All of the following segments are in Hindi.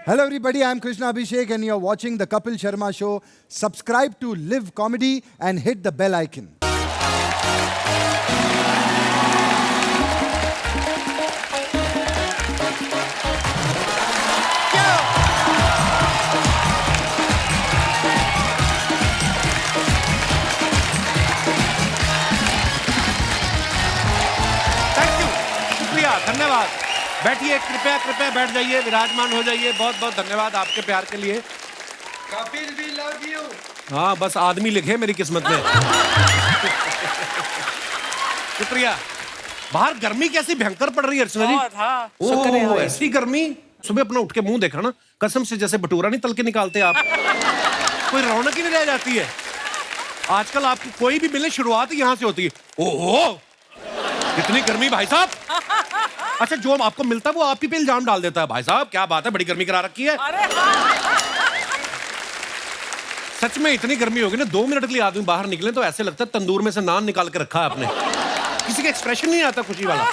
Hello everybody, I'm Krishna Abhishek and you're watching the Kapil Sharma Show. Subscribe to Live Comedy and hit the bell icon. Thank you, शुक्रिया, धन्यवाद। बैठिए, कृपया कृपया बैठ जाइए, विराजमान हो जाइए। बहुत बहुत धन्यवाद आपके प्यार के लिए। कपिल भी लव यू। हाँ, बस आदमी लिखे मेरी किस्मत में। शुक्रिया। बाहर गर्मी कैसी भयंकर पड़ रही है अर्चना जी। ओह, ऐसी गर्मी। सुबह अपना उठ के मुंह देखा ना, कसम से जैसे भटूरा नहीं तल के निकालते आप। कोई रौनक ही नहीं रह जाती है। आजकल आपको कोई भी मिले, शुरुआत ही यहाँ से होती है। ओह, इतनी गर्मी भाई साहब। अच्छा, जो आपको मिलता है वो आप ही पे इल्जाम डाल देता है। भाई साहब क्या बात है, बड़ी गर्मी करा रखी है। सच में इतनी गर्मी होगी ना, 2 मिनट के लिए आदमी बाहर निकले तो ऐसे लगता है तंदूर में से नान निकाल के रखा है आपने। किसी का एक्सप्रेशन नहीं आता खुशी वाला।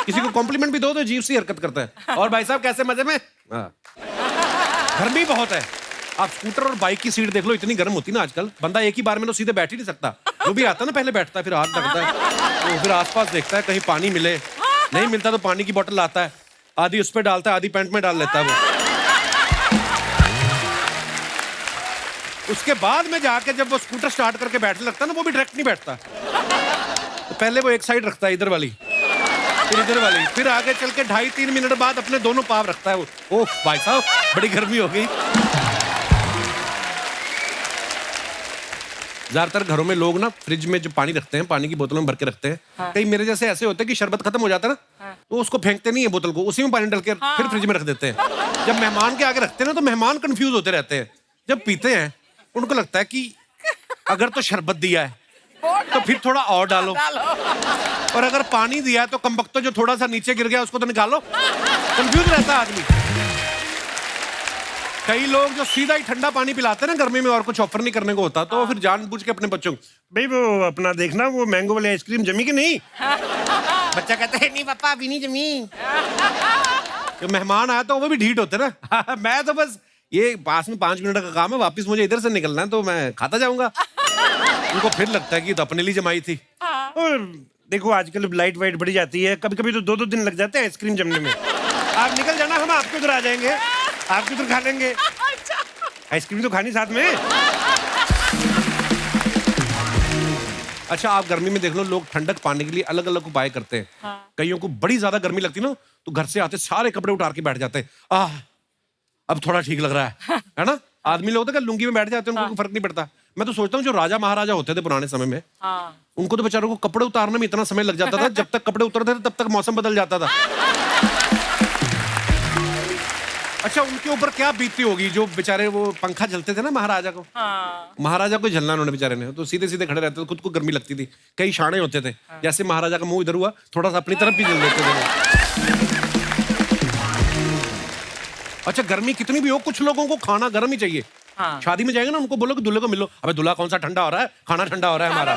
किसी को कॉम्प्लीमेंट भी दो तो अजीब सी हरकत करता है। और भाई साहब कैसे मजे में? गर्मी बहुत है। आप स्कूटर और बाइक की सीट देख लो, इतनी गर्म होती ना आजकल, बंदा एक ही बार में तो सीधे बैठ ही नहीं सकता। जो भी आता है ना पहले बैठता है, फिर हाथ रखता है, तो फिर आसपास देखता है कहीं पानी मिले। नहीं मिलता तो पानी की बोतल लाता है, आधी उस पर डालता है, आधी पैंट में डाल लेता है वो। उसके बाद में जाके जब वो स्कूटर स्टार्ट करके बैठने लगता है ना, वो भी डायरेक्ट नहीं बैठता। तो पहले वो एक साइड रखता है, इधर वाली, फिर इधर वाली, फिर आगे चल के 2.5-3 मिनट बाद अपने दोनों पाँव रखता है वो। ओह भाई साहब, बड़ी गर्मी हो गई। ज्यादातर घरों में लोग ना फ्रिज में जो पानी रखते हैं, पानी की बोतलों में भर के रखते हैं। कई मेरे जैसे ऐसे होते हैं कि शरबत खत्म हो जाता है ना, तो उसको फेंकते नहीं है बोतल को, उसी में पानी डाल के फिर फ्रिज में रख देते हैं। जब मेहमान के आगे रखते हैं ना, तो मेहमान कंफ्यूज होते रहते हैं। जब पीते हैं उनको लगता है कि अगर तो शरबत दिया है तो फिर थोड़ा और डालो, और अगर पानी दिया है तो कमबख्तो जो थोड़ा सा नीचे गिर गया उसको तो निकालो। कंफ्यूज रहता है आदमी। कई लोग जो सीधा ही ठंडा पानी पिलाते हैं ना गर्मी में, और कुछ ऑफर नहीं करने को होता, तो फिर जानबूझ के अपने बच्चों को, भाई वो अपना देखना वो मैंगो वाली आइसक्रीम जमी कि नहीं। बच्चा कहता है नहीं पापा अभी नहीं जमी। तो मेहमान आया तो वो भी ढीठ होते ना। मैं तो बस ये पास में 5 मिनट का काम है, वापस मुझे इधर से निकलना है, तो मैं खाता जाऊंगा। उनको फिर लगता है कि तो अपने लिए जमाई थी। और देखो आजकल लाइट वाइट बढ़ी जाती है, कभी कभी तो 2-2 दिन लग जाते हैं आइसक्रीम जमने में। आप निकल जाना, हम आपके उधर आ जाएंगे, आपके उधर खा लेंगे। आइसक्रीम तो खानी साथ में। अच्छा, आप गर्मी में देख लो, लोग ठंडक पाने के लिए अलग अलग उपाय करते हैं। कईयों को बड़ी ज्यादा गर्मी लगती ना, तो घर से आते सारे कपड़े उतार के बैठ जाते हैं। अब थोड़ा ठीक लग रहा है ना। आदमी लोग तो लुंगी में बैठ जाते हैं, उनको फर्क नहीं पड़ता। मैं तो सोचता हूँ जो राजा महाराजा होते थे पुराने समय में, उनको तो बेचारों को कपड़े उतारने में इतना समय लग जाता था। जब तक कपड़े उतरते थे तब तक मौसम बदल जाता था। अच्छा, उनके ऊपर क्या बीतती होगी जो बेचारे वो पंखा झलते थे ना महाराजा को। महाराजा को झलना उन्होंने बेचारे ने, तो सीधे सीधे खड़े रहते थे, खुद को गर्मी लगती थी। कई शाणे होते थे, जैसे महाराजा का मुंह इधर हुआ, थोड़ा सा अपनी तरफ भी जल देते थे। अच्छा, गर्मी कितनी भी हो, कुछ लोगों को खाना गर्म ही चाहिए। शादी में जाएंगे ना, उनको बोलो कि दूल्हे को मिलो, अबे दूल्हा कौन सा ठंडा हो रहा है, खाना ठंडा हो रहा है हमारा।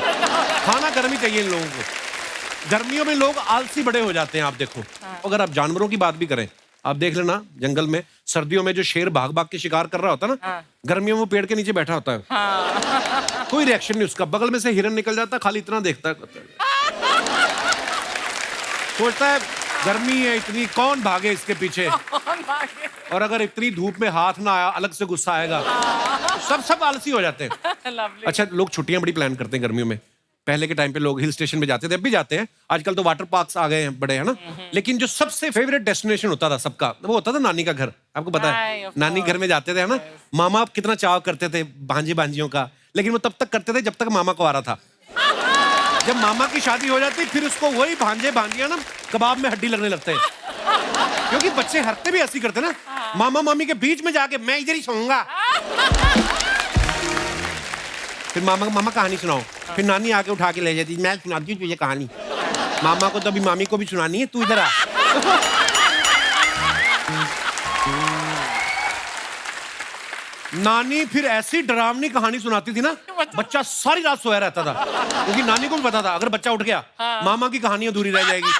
खाना गर्म ही चाहिए इन लोगों को। गर्मियों में लोग आलसी बड़े हो जाते हैं। आप देखो, अगर आप जानवरों की बात भी करें, आप देख लेना जंगल में सर्दियों में जो शेर भाग भाग के शिकार कर रहा होता है ना, गर्मियों में वो पेड़ के नीचे बैठा होता है। कोई रिएक्शन नहीं उसका। बगल में से हिरन निकल जाता है, खाली इतना देखता है, सोचता है गर्मी है इतनी, कौन भागे इसके पीछे। और अगर इतनी धूप में हाथ ना आया, अलग से गुस्सा आएगा। तो सब आलसी हो जाते हैं। अच्छा, लोग छुट्टियां बड़ी प्लान करते हैं गर्मियों में। पहले के टाइम पे लोग हिल स्टेशन पे जाते थे, अब भी जाते हैं। आजकल तो वाटर पार्क्स आ गए हैं बड़े, है ना। लेकिन जो सबसे फेवरेट डेस्टिनेशन होता था सबका, वो होता था नानी का घर। आपको पता है, नानी घर में जाते थे, है ना। मामा कितना चाव करते थे भांजे भांजियों का, लेकिन वो तब तक करते थे जब तक मामा को आ रहा था। जब मामा की शादी हो जाती, फिर उसको वही भांजे भांजियां ना कबाब में हड्डी लगने लगते हैं। क्योंकि बच्चे हरकतें भी ऐसी करते ना, मामा मामी के बीच में जाके मैं इधर ही सोऊंगा। फिर मामा कहानी सुनाओ, फिर नानी आके उठा के ले जाती, मैं सुनाती हूँ तुझे कहानी। मामा को तो अभी मामी को भी सुनानी है, तू इधर आ। नानी फिर ऐसी डरावनी कहानी सुनाती थी ना, बच्चा सारी रात सोया रहता था, क्योंकि नानी को भी पता था अगर बच्चा उठ गया मामा की कहानी अधूरी रह जाएगी।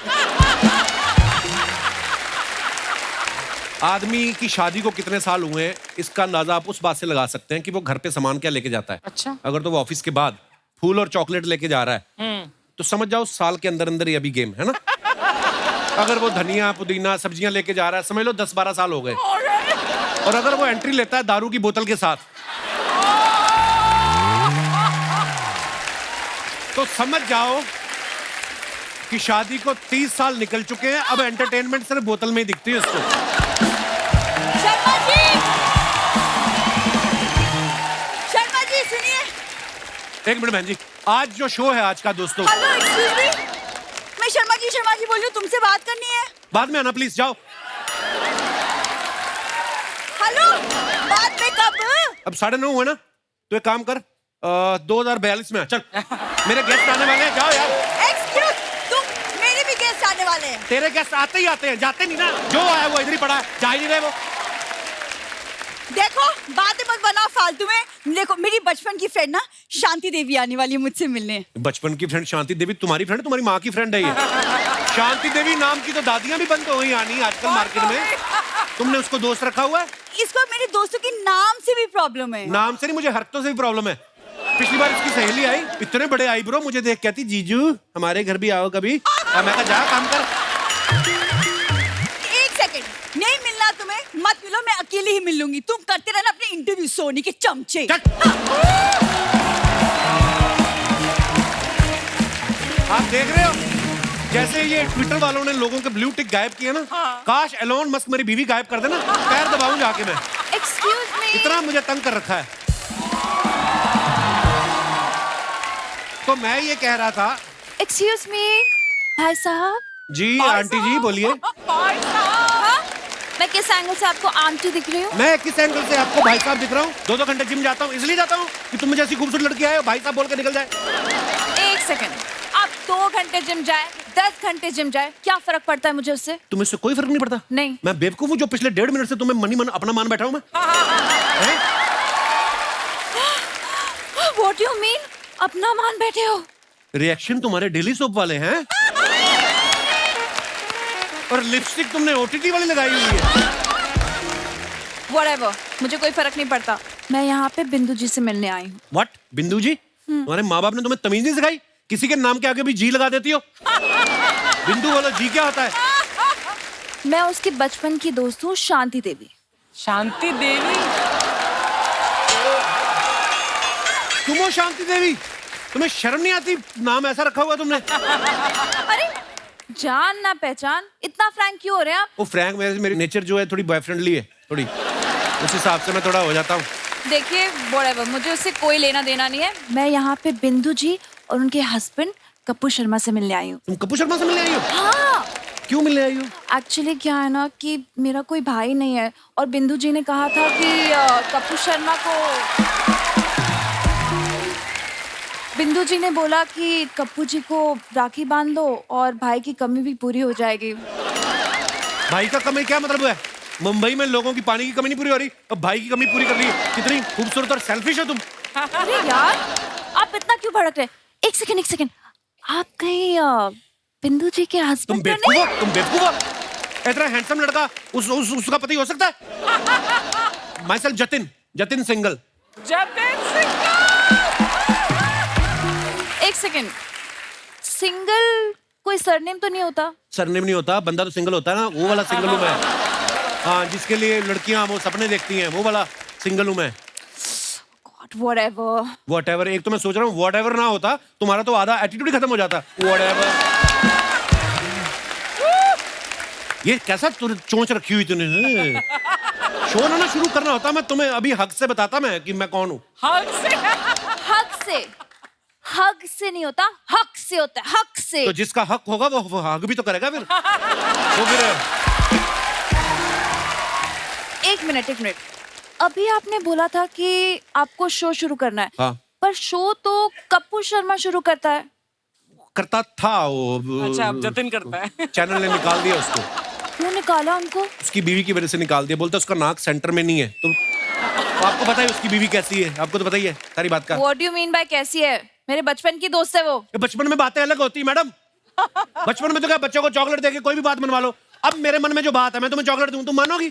आदमी की शादी को कितने साल हुए हैं इसका अंदाजा आप उस बात से लगा सकते हैं कि वो घर पे सामान क्या लेके जाता है। अच्छा। अगर तो वो ऑफिस के बाद फूल और चॉकलेट लेके जा रहा है तो समझ जाओ साल के अंदर अंदर ही अभी गेम है ना। अगर वो धनिया पुदीना सब्जियां लेके जा रहा है समझ लो 10-12 साल हो गए। और अगर वो एंट्री लेता है दारू की बोतल के साथ तो समझ जाओ कि शादी को 30 साल निकल चुके हैं। अब एंटरटेनमेंट सिर्फ बोतल में ही दिखती है उसको। शर्मा जी सुनिए। एक मिनट बहन जी, आज जो शो है आज का दोस्तों। हेलो एक्सक्यूज मी, मैं शर्मा जी बोल रही हूँ, तुमसे बात करनी है। बाद में आना प्लीज, जाओ। हेलो, बाद में कब? अब 9:30 हुए ना तो एक काम कर 2042 में आ, चल। मेरे गेस्ट आने वाले हैं, जाओ यार। एक्सक्यूज, तुम, मेरे भी गेस्ट आने वाले हैं। तेरे गेस्ट आते ही आते हैं, जाते नहीं ना। जो आया वो इधर ही पड़ा है, जा ही नहीं रहे वो। देखो बातें मत बनाओ फालतू में। देखो मेरी बचपन की फ्रेंड ना शांति देवी आने वाली है मुझसे मिलने। बचपन की फ्रेंड शांति देवी तुम्हारी फ्रेंड, तुम्हारी माँ की फ्रेंड है ये। शांति देवी नाम की तो दादियां भी बंद हो गई आनी आजकल मार्केट में। तुमने उसको दोस्त रखा हुआ है? इसको मेरे दोस्तों के नाम से भी प्रॉब्लम है। नाम से नहीं, मुझे हरकतों से भी प्रॉब्लम है। पिछली बार इसकी सहेली आई, इतने बड़े आईब्रो, मुझे देख कहती जीजू हमारे घर भी आओ कभी। और मैं कहा जा काम कर। एक सेकंड, नहीं मिलना तुम्हें मत मिलो, मैं अकेले ही मिल लूंगी। तुम करते रहना अपने इंटरव्यू सोनी के चमचे। आप देख रहे हो जैसे ये ट्विटर वालों ने लोगों के ब्लू टिक गायब किए ना। काश एलोन मस्क मेरी बीवी गायब कर देना, पैर दबाऊं जाके मैं। एक्सक्यूज मी, इतना मुझे तंग कर रखा है। तो मैं ये कह रहा था। एक्सक्यूज मी भाई साहब। जी आंटी जी बोलिए। भाई साहब, मैं किस एंगल से आपको आंटी दिख रही हूँ? मैं किस एंगल से आपको भाई साहब दिख रहा हूँ? 2-2 घंटे जिम जाता हूँ, इसलिए जाता हूँ कि तुम मुझे ऐसी खूबसूरत लड़की आए हो भाई साहब बोल के निकल जाए। एक सेकंड, आप 2 घंटे जिम जाए 10 घंटे जिम जाए, क्या फर्क पड़ता है मुझे उससे? तुम्हें इससे कोई फर्क नहीं पड़ता? नहीं। मैं बेवकूफ हूँ जो पिछले 1.5 मिनट से तुम्हें मन अपना मान बैठा हूँ मैं? What do you mean? अपना मान बैठे हो? रिएक्शन तुम्हारे डेली सोप वाले हैं। और लिपस्टिक तुमने ओटीटी वाली लगाई हुई है। Whatever, मुझे कोई फर्क नहीं पड़ता। मैं यहाँ पे बिंदु जी से मिलने आई हूँ। What? बिंदु जी? तुम्हारे माँ बाप ने तुम्हें तमीज नहीं सिखाई? किसी के नाम के आगे भी जी लगा देती हो। बिंदु बोलो, जी क्या होता है? मैं उसकी बचपन की दोस्त हूँ शांति देवी। शांति देवी? तुम हो शांति देवी? तुम्हें शर्म नहीं आती? नाम ऐसा रखा हुआ तुमने। अरे जान ना पहचान, इतना फ्रैंक क्यों हो रहे हैं आप? वो फ्रैंक मेरी नेचर जो है थोड़ी बॉयफ्रेंडली है, थोड़ी उस हिसाब से मैं थोड़ा हो जाता हूँ। देखिए whatever, मुझे उससे कोई लेना देना नहीं है। मैं यहाँ पे बिंदु जी और उनके हस्बैंड कपूर शर्मा से मिलने आई हूँ। तुम कपूर शर्मा से मिलने आई हो? हाँ। क्यों मिलने आई हो? एक्चुअली क्या है ना कि मेरा कोई भाई नहीं है और बिंदु जी ने कहा था कि कपूर शर्मा को, बिंदु जी ने बोला कि कप्पू जी को राखी बांध दो और भाई की कमी भी पूरी हो जाएगी। भाई का कमी क्या मतलब है? मुंबई में लोगों की पानी की कमी नहीं पूरी हो रही, अब भाई की कमी पूरी कर रही है। कितनी खूबसूरत और सेल्फिश हो तुम। अरे यार, आप इतना क्यों भड़क रहे? एक सेकंड, आप कहीं बिंदु जी के हस्बैंड तो नहीं? तुम बेवकूफ हो। इतना हैंडसम लड़का उसका पति हो सकता है? My self Jatin single. एक सेकंड, सिंगल कोई सरनेम तो नहीं होता? सरनेम नहीं होता, बंदा तो सिंगल होता है ना, वो वाला सिंगल हूँ मैं। हाँ, जिसके लिए लड़कियां वो सपने देखती हैं, वो वाला सिंगल हूँ मैं। Whatever, एक तो मैं सोच रहा हूँ whatever ना होता तुम्हारा तो आधा एटीट्यूड ही खत्म हो जाता। Whatever। ये कैसा चोंच रखी हुई तूने? शो ना शुरू करना होता, मैं तुम्हें अभी हक से बताता मैं कि मैं कौन हूँ। हक से नहीं होता, हक से होता है, हक से। तो जिसका हक होगा वो हक भी तो करेगा फिर। वो फिर एक मिनट, अभी आपने बोला था कि आपको शो शुरू करना है। हाँ। पर शो तो कपूर शर्मा शुरू करता है। करता था वो। अच्छा, अब जतिन करता है। चैनल ने निकाल दिया उसको। क्यों निकाला उनको? उसकी बीवी की वजह से निकाल दिया, बोलता उसका नाक सेंटर में नहीं है। तो आपको पता है उसकी बीवी कैसी है? आपको तो पता ही है सारी बात का। What do you mean by कैसी है? मेरे बचपन की दोस्त है वो। बचपन में बातें अलग होती है मैडम। बचपन में तो क्या बच्चों को चॉकलेट देके कोई भी बात मनवा लो। अब मेरे मन में जो बात है मैं तुम्हें चॉकलेट दूं, तुम मानोगी?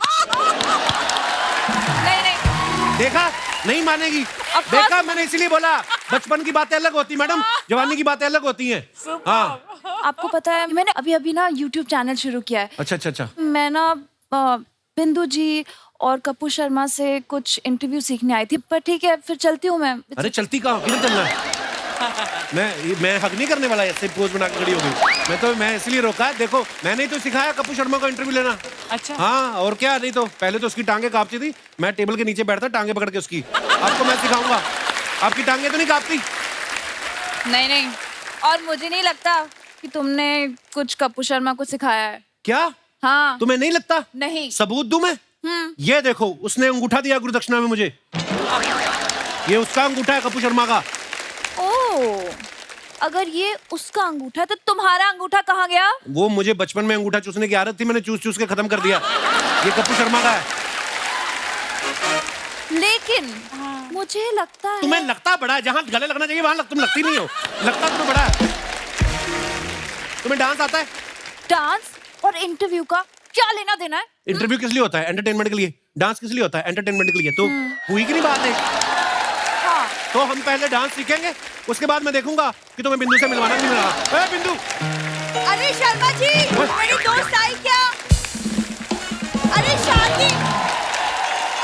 नहीं नहीं देखा, नहीं मानेगी। देखा, मैंने इसीलिए बोला बचपन की बातें अलग होती मैडम, जवानी की बातें अलग होती हैं। हाँ, आपको पता है मैंने अभी अभी ना YouTube चैनल शुरू किया है। अच्छा अच्छा अच्छा। मैं ना बिंदु जी और कपूर शर्मा से कुछ इंटरव्यू सीखने आई थी, पर ठीक है फिर चलती हूँ मैं। अरे चलती कहाँ, किधर चलना है? मैं हक नहीं करने वाला, ऐसे पोज बना के खड़ी हो गई। मैं इसलिए रोका है, देखो मैंने ही तो सिखाया कपूर शर्मा को इंटरव्यू लेना। अच्छा। हाँ, और क्या, नहीं तो पहले तो उसकी टांगे कांपती थी, मैं टेबल के नीचे बैठता टांगे पकड़ के उसकी। आपको मैं सिखाऊंगा, आपकी टांगे तो नहीं कांपती? नहीं नहीं, और मुझे नहीं लगता कि तुमने कुछ कपूर शर्मा को सिखाया है। क्या? हाँ। तुम्हें नहीं लगता? नहीं। सबूत दूं मैं? ये देखो, उसने अंगूठा दिया गुरुदक्षिणा में मुझे, ये उसका अंगूठा है कपूर शर्मा का। ओह, अगर ये उसका अंगूठा है तो तुम्हारा अंगूठा कहाँ गया? वो मुझे बचपन में अंगूठा चूसने की आदत थी, मैंने चूस चूस के खत्म कर दिया। ये कपूर शर्मा का है। लेकिन मुझे लगता है तुम्हें लगता बड़ा है, जहाँ गले लगना चाहिए वहां तुम लगती नहीं हो, लगता तुम्हें बड़ा है। तुम्हें डांस आता है? डांस और इंटरव्यू का क्या लेना देना है? इंटरव्यू किस लिए होता है? एंटरटेनमेंट के लिए। डांस किस लिए होता है? एंटरटेनमेंट के लिए। तो हुई कि नहीं बात है? हाँ। तो हम पहले डांस सीखेंगे, उसके बाद मैं देखूंगा कि तुम्हें बिंदु से मिलवाना नहीं मिलवाना। ए बिंदु! अरे शर्मा जी, मेरी दोस्त आई क्या? अरे शांति!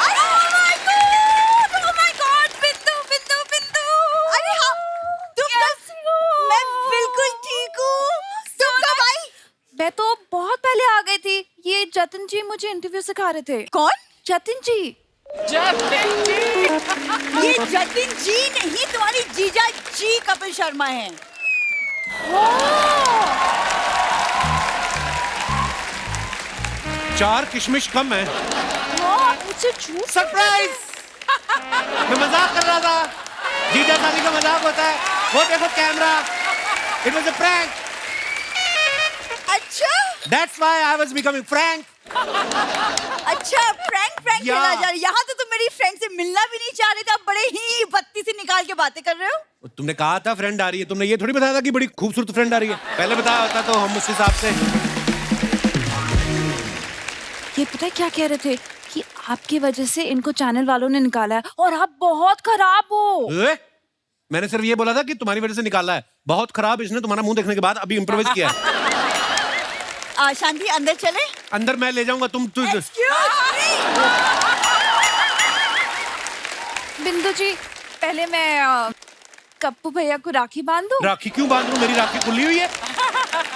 अरे oh my God, बिंदु, बिंदु, बिंदु! अरे हाँ, तुम कैसी हो? मैं बिल्कुल ठीक हूँ। तुम कब आई? मैं तो बहुत पहले आ गई थी। ये जतिन जी मुझे इंटरव्यू सिखा रहे थे। कौन? जतिन जी। जतिन जी। ये जतिन जी नहीं, तुम्हारी जीजा जी कपिल शर्मा हैं। चार किशमिश कम है। मुझे झूठ सरप्राइज! मैं मजाक कर रहा था, जीजा शादी का मजाक होता है। वो देखो camera, it was a prank. अच्छा that's why I was becoming frank. अच्छा, प्रैंक या। खेला जा रहा है। यहाँ तो तुम मेरी फ्रेंड से मिलना भी नहीं चाह रहे थे, अब बड़े ही बत्ती से निकाल के बातें कर रहे हो। तुमने कहा था फ्रेंड आ रही है, तुमने ये थोड़ी बताया था कि बड़ी खूबसूरत फ्रेंड आ रही है। पहले बताया होता तो हम उस हिसाब से। ये पता है क्या कह रहे थे कि आपकी वजह से इनको चैनल वालों ने निकाला है और आप बहुत खराब हो। मैंने सिर्फ ये बोला था कि तुम्हारी वजह से निकाला है। बहुत खराब इसने तुम्हारा मुंह देखने के बाद अभी इम्प्रोवाइज किया है। शांति, अंदर चले? अंदर मैं ले जाऊंगा, तुम बिंदु जी, पहले मैं कप्पू भैया को राखी बांध दूं? राखी क्यों बांध रहा हूं? मेरी राखी खुली हुई है।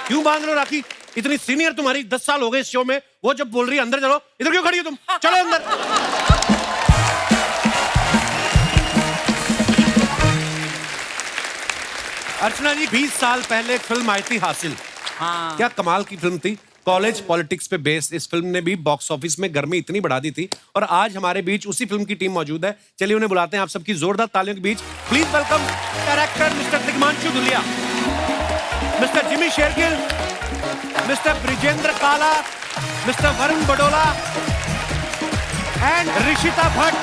क्यों बांध रहे हो राखी? इतनी सीनियर तुम्हारी 10 साल हो गए इस शो में, वो जब बोल रही है अंदर चलो, इधर क्यों खड़ी हो तुम? चलो अंदर। अर्चना जी, 20 साल पहले एक फिल्म आई थी हासिल। हाँ। क्या कमाल की फिल्म थी। कॉलेज पॉलिटिक्स पे बेस्ड इस फिल्म ने भी बॉक्स ऑफिस में गर्मी इतनी बढ़ा दी थी, और आज हमारे बीच उसी फिल्म की टीम मौजूद है। चलिए उन्हें बुलाते हैं आप सबकी जोरदार तालियों के बीच। Please welcome director mister Tigmanshu Dhulia, mister Jimmy Shergill, mister Brijendra Kala, mister Varun Badola and Rishita Bhatt.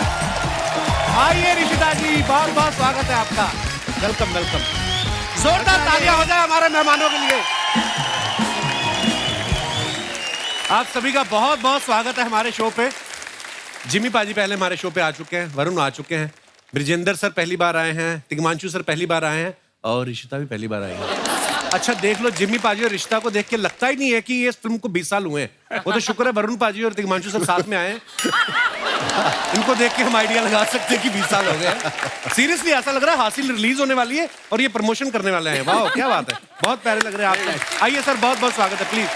आइए ऋषिता जी, बहुत बहुत स्वागत है आपका। Welcome welcome. जोरदार तालियां हो जाए हमारे मेहमानों के लिए। आप सभी का बहुत बहुत स्वागत है हमारे शो पे। जिमी पाजी पहले हमारे शो पे आ चुके हैं, वरुण आ चुके हैं, ब्रिजेंद्र सर पहली बार आए हैं, तिग्मांशु सर पहली बार आए हैं, और ऋषिता भी पहली बार आई है। अच्छा देख लो, जिमी पाजी और ऋषिता को देख के लगता ही नहीं है कि ये इस फिल्म को 20 साल हुए हैं। वो तो शुक्र है वरुण पाजी और तिग्मांशु सर साथ में आए हैं। इनको देख के हम आइडिया लगा सकते हैं कि 20 साल हो गए। सीरियसली ऐसा लग रहा है हासिल रिलीज होने वाली है और ये प्रमोशन करने वाले हैं। वाह क्या बात है, बहुत प्यारे लग रहे हैं आप। आइए सर, बहुत बहुत स्वागत है, प्लीज।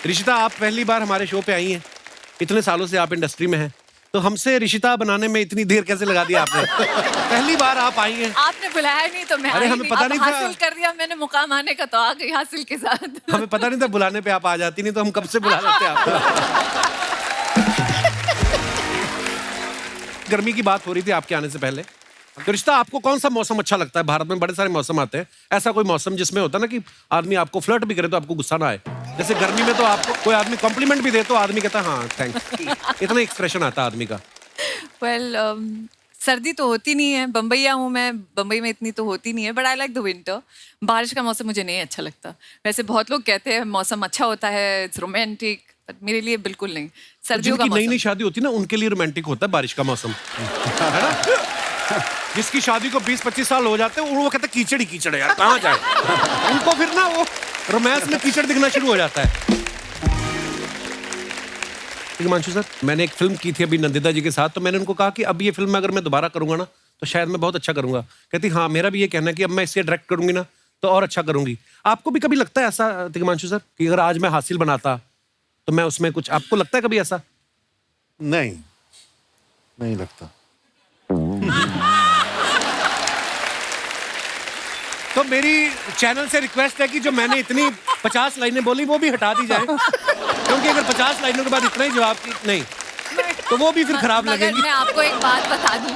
ऋषिता, आप पहली बार हमारे शो पे आई हैं, इतने सालों से आप इंडस्ट्री में हैं, तो हमसे ऋषिता बनाने में इतनी देर कैसे लगा दी आपने? पहली बार आप आई हैं। आपने बुलाया नहीं तो मैं अरे आई हमें नहीं। पता अब नहीं था। हासिल कर दिया मैंने, मुकाम आने का तो आ गई हासिल के साथ। हमें पता नहीं था बुलाने पे आप आ जाती, नहीं तो हम कब से बुला लेते आपको। गर्मी की बात हो रही थी आपके आने से पहले। तो रिश्ता, आपको कौन सा मौसम अच्छा लगता है? भारत में बड़े सारे मौसम आते हैं, ऐसा कोई मौसम जिसमें होता है ना कि आदमी आपको फ्लर्ट भी करे तो आपको गुस्सा ना आए? जैसे गर्मी में तो आपको कोई आदमी कॉम्प्लीमेंट भी दे तो आदमी कहता है हाँ थैंक्स, इतना एक्सप्रेशन आता है आदमी का। वेल, सर्दी तो होती नहीं है, बम्बईया हूँ मैं, बम्बई में इतनी तो होती नहीं है, but I like the winter. बारिश का मौसम मुझे नहीं अच्छा लगता। वैसे बहुत लोग कहते हैं मौसम अच्छा होता है, इट्स रोमांटिक, बट मेरे लिए बिल्कुल नहीं। सर्दियों का जिनकी नई नई मौसम शादी होती है ना, उनके लिए रोमांटिक होता है बारिश का मौसम, है ना? जिसकी शादी को 20-25 साल हो जाते हैं, वो कहते हैं कीचड़ ही कीचड़ है यार, कहाँ जाए। उनको फिर ना वो रोमांस में कीचड़ दिखना शुरू हो जाता है। हिमांशु सर, मैंने एक फिल्म की थी अभी नंदिता जी के साथ, तो मैंने उनको कहा कि अब ये फिल्म अगर मैं दोबारा करूंगा ना, तो शायद मैं बहुत अच्छा करूंगा। कहती हाँ, मेरा भी ये कहना है कि अब मैं इसे डायरेक्ट करूंगी ना, तो और अच्छा करूंगी। आपको भी कभी लगता है ऐसा हिमांशु सर कि अगर आज मैं हासिल बनाता तो मैं उसमें कुछ, आपको लगता है कभी ऐसा? नहीं, नहीं लगता। तो मेरी चैनल से रिक्वेस्ट है कि जो मैंने इतनी 50 लाइनें बोली वो भी हटा दी जाए, क्योंकि अगर 50 लाइनों के बाद इतना ही जवाब नहीं तो वो भी फिर खराब मगर लगेगी। मैं आपको एक बात बता दूं,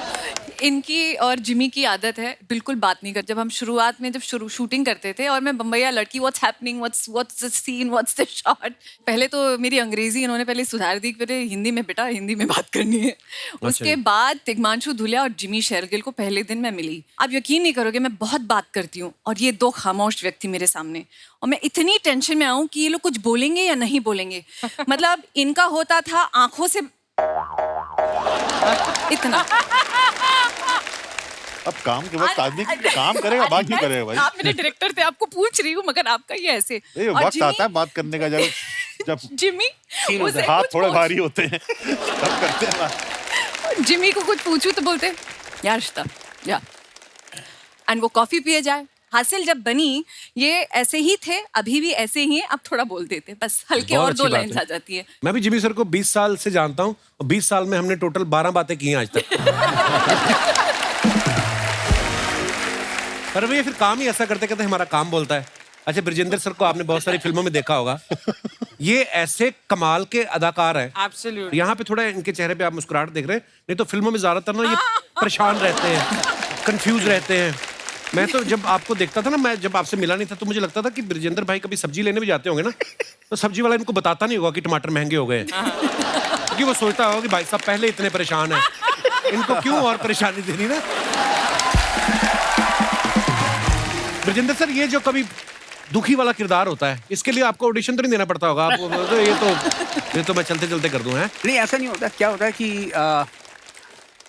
इनकी और जिमी की आदत है बिल्कुल बात नहीं कर। जब हम शुरुआत में जब शूटिंग करते थे और मैं बम्बईया लड़की, what's happening, what's the scene, what's the shot, पहले तो मेरी अंग्रेजी इन्होंने पहले सुधार दी, पहले हिंदी में, बेटा हिंदी में बात करनी है। उसके बाद तिग्मांशु धुलिया और जिमी शेरगिल को पहले दिन मैं मिली। आप यकीन नहीं करोगे, मैं बहुत बात करती हूँ और ये दो खामोश व्यक्ति मेरे सामने, और मैं इतनी टेंशन में आऊँ कि ये लोग कुछ बोलेंगे या नहीं बोलेंगे। मतलब इनका होता था आंखों से इतना। अब काम के वक्त आदमी काम करेगा, बात नहीं करेगा भाई। आप मेरे डायरेक्टर थे, आपको पूछ रही हूँ, मगर आपका ये ऐसे। ये और वक्त जिमी- आता है बात करने का, जब जिमी उसे हाथ कुछ थोड़े पूछ- भारी होते हैं तब करते हैं बात। जिमी को कुछ पूछूं तो बोलते यार रिश्ता या, एंड वो कॉफी पिए जाए। हासिल जब बनी ये ऐसे ही थे, अभी भी ऐसे ही हैं, अब थोड़ा बोल देते बस, हल्के बहुत और अच्छी दो बात लाइन्स है। आ जाती है। मैं भी जिमी सर को 20 साल से जानता हूँ और 20 साल में हमने टोटल 12 बातें की हैं आज तक। पर वे फिर काम ही ऐसा करते कहते हमारा काम बोलता है। अच्छा, ब्रजेंद्र सर को आपने बहुत सारी फिल्मों में देखा होगा, ये ऐसे कमाल के अदाकार हैं। Absolutely. यहाँ पे थोड़ा इनके चेहरे पे आप मुस्कुराहट देख रहे हैं, नहीं तो फिल्मों में ज्यादातर ना ये परेशान रहते हैं, कंफ्यूज रहते हैं। मैं तो जब आपको देखता था ना, मैं जब आपसे मिला नहीं था तो मुझे लगता था कि ब्रजेंद्र भाई कभी सब्जी लेने भी जाते होंगे ना, तो सब्जी वाला इनको बताता नहीं होगा कि टमाटर महंगे हो गए हैं, क्योंकि वो सोचता होगा कि भाई साहब पहले इतने परेशान हैं, इनको क्यों और परेशानी देनी ना। ब्रजेंद्र सर, ये जो कभी दुखी वाला किरदार होता है, इसके लिए आपको ऑडिशन तो नहीं देना पड़ता होगा? आप ये तो मैं चलते चलते कर दूं। है नहीं, ऐसा नहीं होता। क्या होता है कि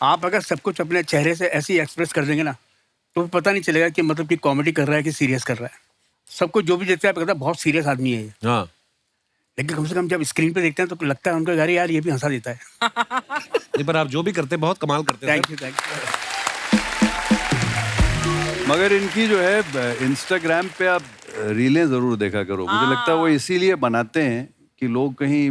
आप अगर सब कुछ अपने चेहरे से ऐसे ही एक्सप्रेस कर देंगे ना, तो पता नहीं चलेगा कि मतलब कि कॉमेडी कर रहा है कि सीरियस कर रहा है। सबको जो भी देखते हैं आप कहते हैं बहुत सीरियस आदमी है ये, हाँ, लेकिन कम से कम जब स्क्रीन पे देखते हैं तो लगता है उनको यार ये भी हंसा देता है। नहीं, पर आप जो भी करते हैं बहुत कमाल करते हैं। Thank you, thank you. मगर इनकी जो है इंस्टाग्राम पे आप रीलें जरूर देखा करो। मुझे लगता है वो इसीलिए बनाते हैं कि लोग कहीं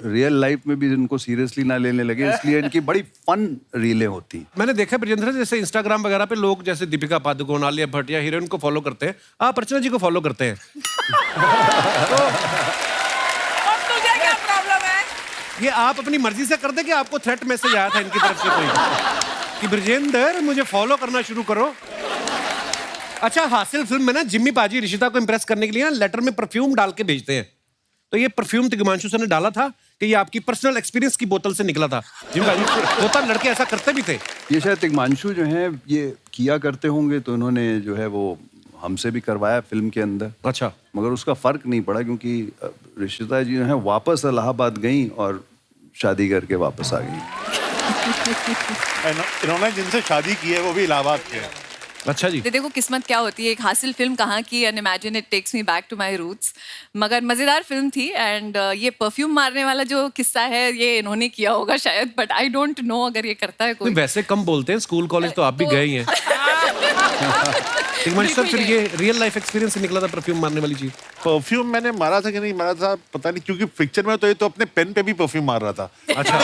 रियल लाइफ में भी इनको सीरियसली ना लेने लगे, इसलिए इनकी बड़ी फन रीलें होती। मैंने देखा ब्रजेंद्र, जैसे इंस्टाग्राम वगैरह पे लोग जैसे दीपिका पादुकोण, आलिया भट्ट या हीरोइन को फॉलो करते हैं, आप अर्चना जी को फॉलो करते हैं। तुझे क्या प्रॉब्लम है? ये आप अपनी मर्जी से करते कि आपको थ्रेट मैसेज आया था इनकी तरफ से कोई कि ब्रजेंद्र मुझे फॉलो करना शुरू करो? अच्छा, हासिल फिल्म में ना जिम्मी पाजी ऋषिता को इंप्रेस करने के लिए ना लेटर में परफ्यूम डाल के भेजते हैं, तो ये परफ्यूम तिग्मांशु सर ने डाला था कि ये आपकी पर्सनल एक्सपीरियंस की बोतल से निकला था? जिम्मी पाजी होता, लड़के ऐसा करते भी थे। ये शायद तिग्मांशु जो है ये किया करते होंगे, तो इन्होंने जो है वो हमसे भी करवाया फिल्म के अंदर। अच्छा, मगर उसका फर्क नहीं पड़ा, क्योंकि ऋषिता जी जो है वापस इलाहाबाद गई और शादी करके वापस आ गई। इन्होंने जिनसे शादी की है वो भी इलाहाबाद के हैं। अच्छा जी। देखो किस्मत क्या होती है। एक हासिल फिल्म कहाँ की, and imagine it takes me back to my roots. मगर मज़ेदार फिल्म थी, एंड ये परफ्यूम मारने वाला जो किस्सा है ये इन्होंने किया होगा शायद, बट आई डोंट नो अगर ये करता है कोई। वैसे कम बोलते हैं, स्कूल कॉलेज तो आप भी गए ही हैं। तिग्मांशु सर, फिर ये रियल लाइफ एक्सपीरियंस से निकला था परफ्यूम मारने वाली चीज? परफ्यूम मैंने मारा था कि नहीं मारा था पता नहीं, क्योंकि पिक्चर में तो ये तो अपने पेन पे भी परफ्यूम मार रहा था। अच्छा।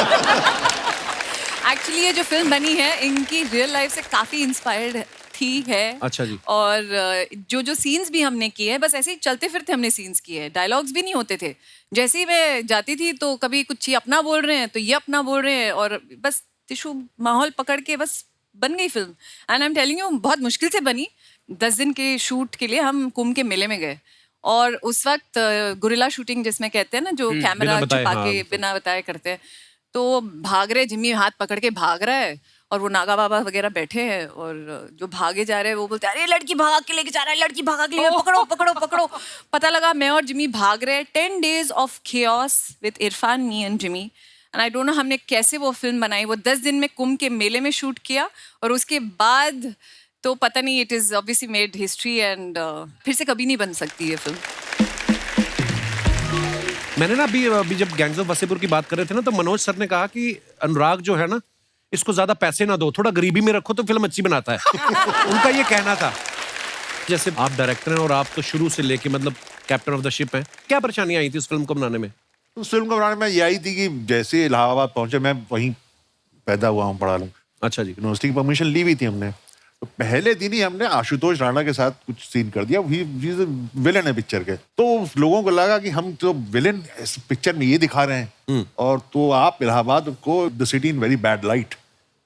एक्चुअली ये जो फिल्म बनी है इनकी रियल लाइफ से काफी इंस्पायर्ड थी है। अच्छा जी। और जो सीन्स भी हमने किए हैं, बस ऐसे ही चलते फिरते हमने सीन्स किए हैं, डायलॉग्स भी नहीं होते थे। जैसे ही मैं जाती थी तो कभी कुछ ये अपना बोल रहे हैं तो ये अपना बोल रहे हैं, और बस टिशू माहौल पकड़ के बस बन गई film. And I am telling you, बहुत मुश्किल से बनी। 10 दिन के शूट के लिए हम कुंभ के मेले में गए, और उस वक्त गुरिल्ला शूटिंग जिसमें कहते हैं ना, जो कैमरा बिना बताए, छुपा हाँ, के बिना बताए करते हैं, तो भाग रहे, जिम्मी हाथ पकड़ के भाग रहा है और वो नागा बाबा वगैरह बैठे हैं और जो भागे जा रहे हैं वो बोलते हैं अरे लड़की भागा के लेके जा रहा है, लड़की भागा के लेके, पकड़ो पकड़ो पकड़ो। पता लगा मैं और जिमी भाग रहे हैं। 10 days of chaos with Irfan, me and Jimmy, and I don't know हमने कैसे वो फिल्म बनाई। वो 10 दिन में कुंभ के मेले में शूट किया और उसके बाद तो पता नहीं, it is obviously made history and फिर से कभी नहीं बन सकती ये फिल्म। मैंने ना अभी जब गैंग्स ऑफ वसेपुर की बात कर रहे थे ना, तो मनोज सर ने कहा कि अनुराग जो है ना, इसको ज्यादा पैसे ना दो, थोड़ा गरीबी में रखो तो फिल्म अच्छी बनाता है। उनका ये कहना था। जैसे आप डायरेक्टर हैं और आप तो शुरू से लेके मतलब कैप्टन ऑफ द शिप हैं, क्या परेशानी आई थी उस फिल्म को बनाने में? उस फिल्म को बनाने में ये आई थी कि जैसे इलाहाबाद पहुंचे, मैं वहीं पैदा हुआ हूँ, पढ़ा लूँ। अच्छा जी। यूनिवर्सिटी की परमिशन ली हुई थी हमने, तो पहले दिन ही हमने आशुतोष राणा के साथ कुछ सीन कर दिया। विलन है पिक्चर के, तो लोगों को लगा कि हम तो विलन पिक्चर में ये दिखा रहे हैं और तो आप इलाहाबाद को the city in very bad light,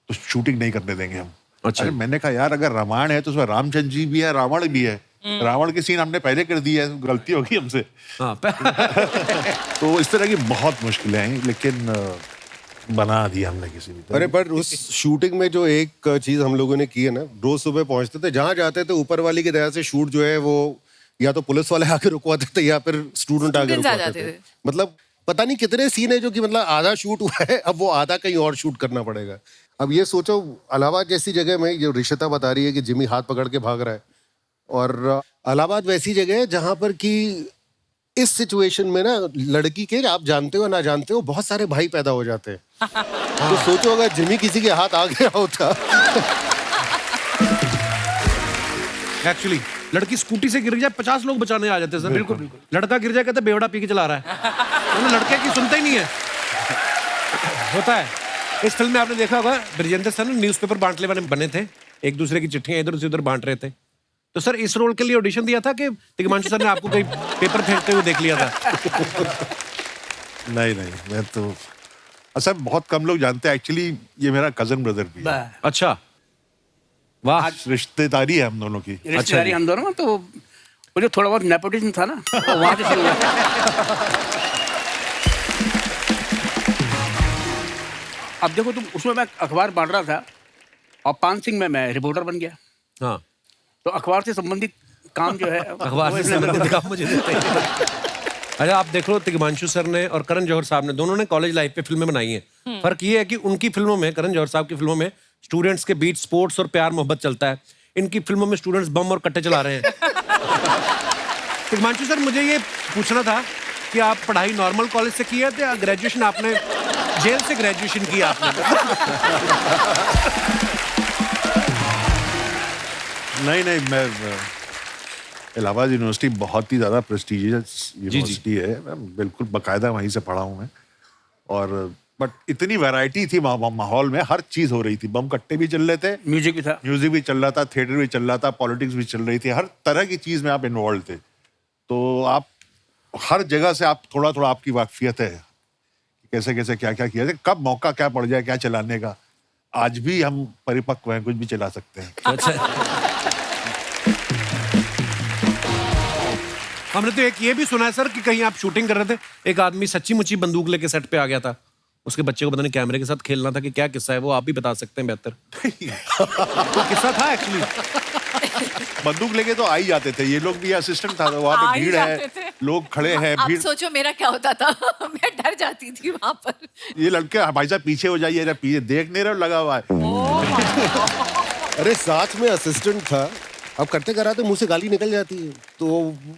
तो शूटिंग नहीं करने देंगे हम। अच्छा। अरे मैंने कहा यार अगर रामायण है तो उसमें रामचंद्र जी भी है, रावण भी है। रावण के सीन हमने पहले कर दिया है, गलती होगी हमसे। तो इस तरह की बहुत मुश्किलें हैं, लेकिन बना दिया हमने किसी भी तरह। अरे पर उस शूटिंग में जो एक चीज हम लोगों ने की है ना, रोज सुबह पहुंचते थे, जहां जाते थे ऊपर वाली की दया से शूट जो है वो या तो पुलिस वाले आके रुकवाते थे या फिर स्टूडेंट आके रुकवाते थे। मतलब पता नहीं कितने सीन है जो कि मतलब आधा शूट हुआ है, अब वो आधा कहीं और शूट करना पड़ेगा। अब ये सोचो इलाहाबाद जैसी जगह में, जो रिशिता बता रही है कि जिमी हाथ पकड़ के भाग रहा है, और इलाहाबाद वैसी जगह है जहां पर कि इस सिचुएशन में ना लड़की के, आप जानते हो ना जानते हो, बहुत सारे भाई पैदा हो जाते हैं। तो सोचो अगर जिमी किसी के हाथ आ गया होता। एक्चुअली लड़की स्कूटी से गिर जाए 50 लोग बचाने आ जाते सर। बिल्कुल बिल्कुल। लड़का गिर जाए कहते बेवड़ा पी के चला रहा है, तो लड़के की सुनते ही नहीं है। होता है। इस फिल्म में आपने देखा होगा ब्रिजेंद्र सर न्यूज़पेपर बांटने वाले बने थे, एक दूसरे की चिट्ठियां इधर से उधर बांट रहे थे। तो सर इस रोल के लिए ऑडिशन दिया था कि तिग्मांशु सर ने आपको कहीं पेपर फेंकते हुए देख लिया था? नहीं, मैं तो अच्छा, बहुत कम लोग जानते हैं एक्चुअली ये मेरा कजन ब्रदर भी है। अच्छा, वाह। रिश्तेदारी है हम दोनों की। रिश्तेदारी हम दोनों में, तो वो जो थोड़ा बहुत नेपोटिज्म था ना, तो वहां से शुरू हुआ। अब देखो तुम, उसमें मैं अखबार बांट रहा था और 5 सिंह में मैं रिपोर्टर बन गया। हाँ, तो अखबार से संबंधित काम जो है, अखबार से संबंधित काम मुझे देते हैं। अच्छा, आप देख लो तिग्मांशु सर ने और करण जौहर साहब ने, दोनों ने कॉलेज लाइफ पे फिल्में बनाई हैं। फर्क ये है कि उनकी फिल्मों में, करण जौहर साहब की फिल्मों में स्टूडेंट्स के बीच स्पोर्ट्स और प्यार मोहब्बत चलता है। इनकी फिल्मों में स्टूडेंट्स बम और कट्टे चला रहे हैं। तिग्मांशु सर, मुझे ये पूछना था कि आप पढ़ाई नॉर्मल कॉलेज से की है या ग्रेजुएशन आपने जेल से ग्रेजुएशन की आपने? नहीं, मैं इलाहाबाद यूनिवर्सिटी बहुत ही ज़्यादा प्रेस्टिजियस यूनिवर्सिटी है। मैं बिल्कुल बाकायदा वहीं से पढ़ा हूँ मैं। और बट इतनी वैरायटी थी माहौल में, हर चीज़ हो रही थी। बम कट्टे भी चल रहे थे, म्यूजिक भी था, म्यूजिक भी चल रहा था, थिएटर भी चल रहा था, पॉलिटिक्स भी चल रही थी। हर तरह की चीज़ में आप इन्वॉल्व थे। तो आप हर जगह से आप थोड़ा थोड़ा आपकी वाकफियत है, कैसे कैसे क्या क्या किया जाए, कब मौका क्या पड़ जाए क्या चलाने का। आज भी हम परिपक्व हैं, कुछ भी चला सकते हैं। अच्छा। हमने तो एक ये भी सुना है सर कि कहीं आप शूटिंग कर रहे थे, एक आदमी सच्ची मुच्ची बंदूक लेके सेट पे आ गया था, उसके बच्चे को पता नहीं कैमरे के साथ खेलना था कि क्या किस्सा है, वो आप भी बता सकते हैं बेहतर। तो किस्सा था एक्चुअली। बंदूक लेके तो आ ही जाते थे ये लोग भी। असिस्टेंट था, वहाँ पे भीड़ है, लोग खड़े हैं, आप भीड़। सोचो मेरा क्या होता था। मैं डर जाती थी वहां पर। ये लड़के भाई साहब पीछे हो जाइए, पीछे देख नहीं रहे, लगा हुआ है। अरे साथ में असिस्टेंट था, अब करते कराते मुंह से गाली निकल जाती है, तो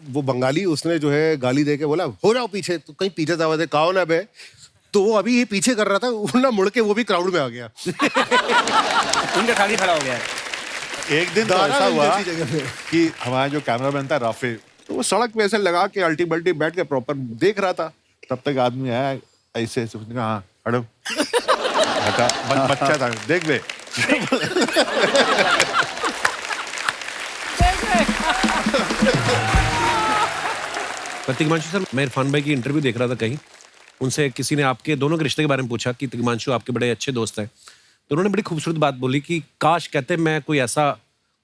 वो बंगाली, उसने जो है गाली दे के बोला हो जाओ पीछे, तो कहीं पीछे से आवाज है कौन है बे, तो वो अभी ये पीछे कर रहा था, वो ना मुड़ के वो भी क्राउड में आ गया। उनका खाली खड़ा हो गया है। एक दिन तो ऐसा हुआ कि हमारा जो कैमरामैन था राफे, तो वो सड़क पे ऐसे लगा के अल्टी बल्टी बैठ के प्रॉपर देख रहा था। तब तक आदमी आया ऐसे, हाँ हटो, हटा, बच्चा था, देख बे। तिग्मांशु सर, मैं इरफान भाई की इंटरव्यू देख रहा था कहीं, उनसे किसी ने आपके दोनों के रिश्ते के बारे में पूछा कि तिग्मांशु आपके बड़े अच्छे दोस्त हैं, तो उन्होंने बड़ी खूबसूरत बात बोली कि काश कहते मैं कोई ऐसा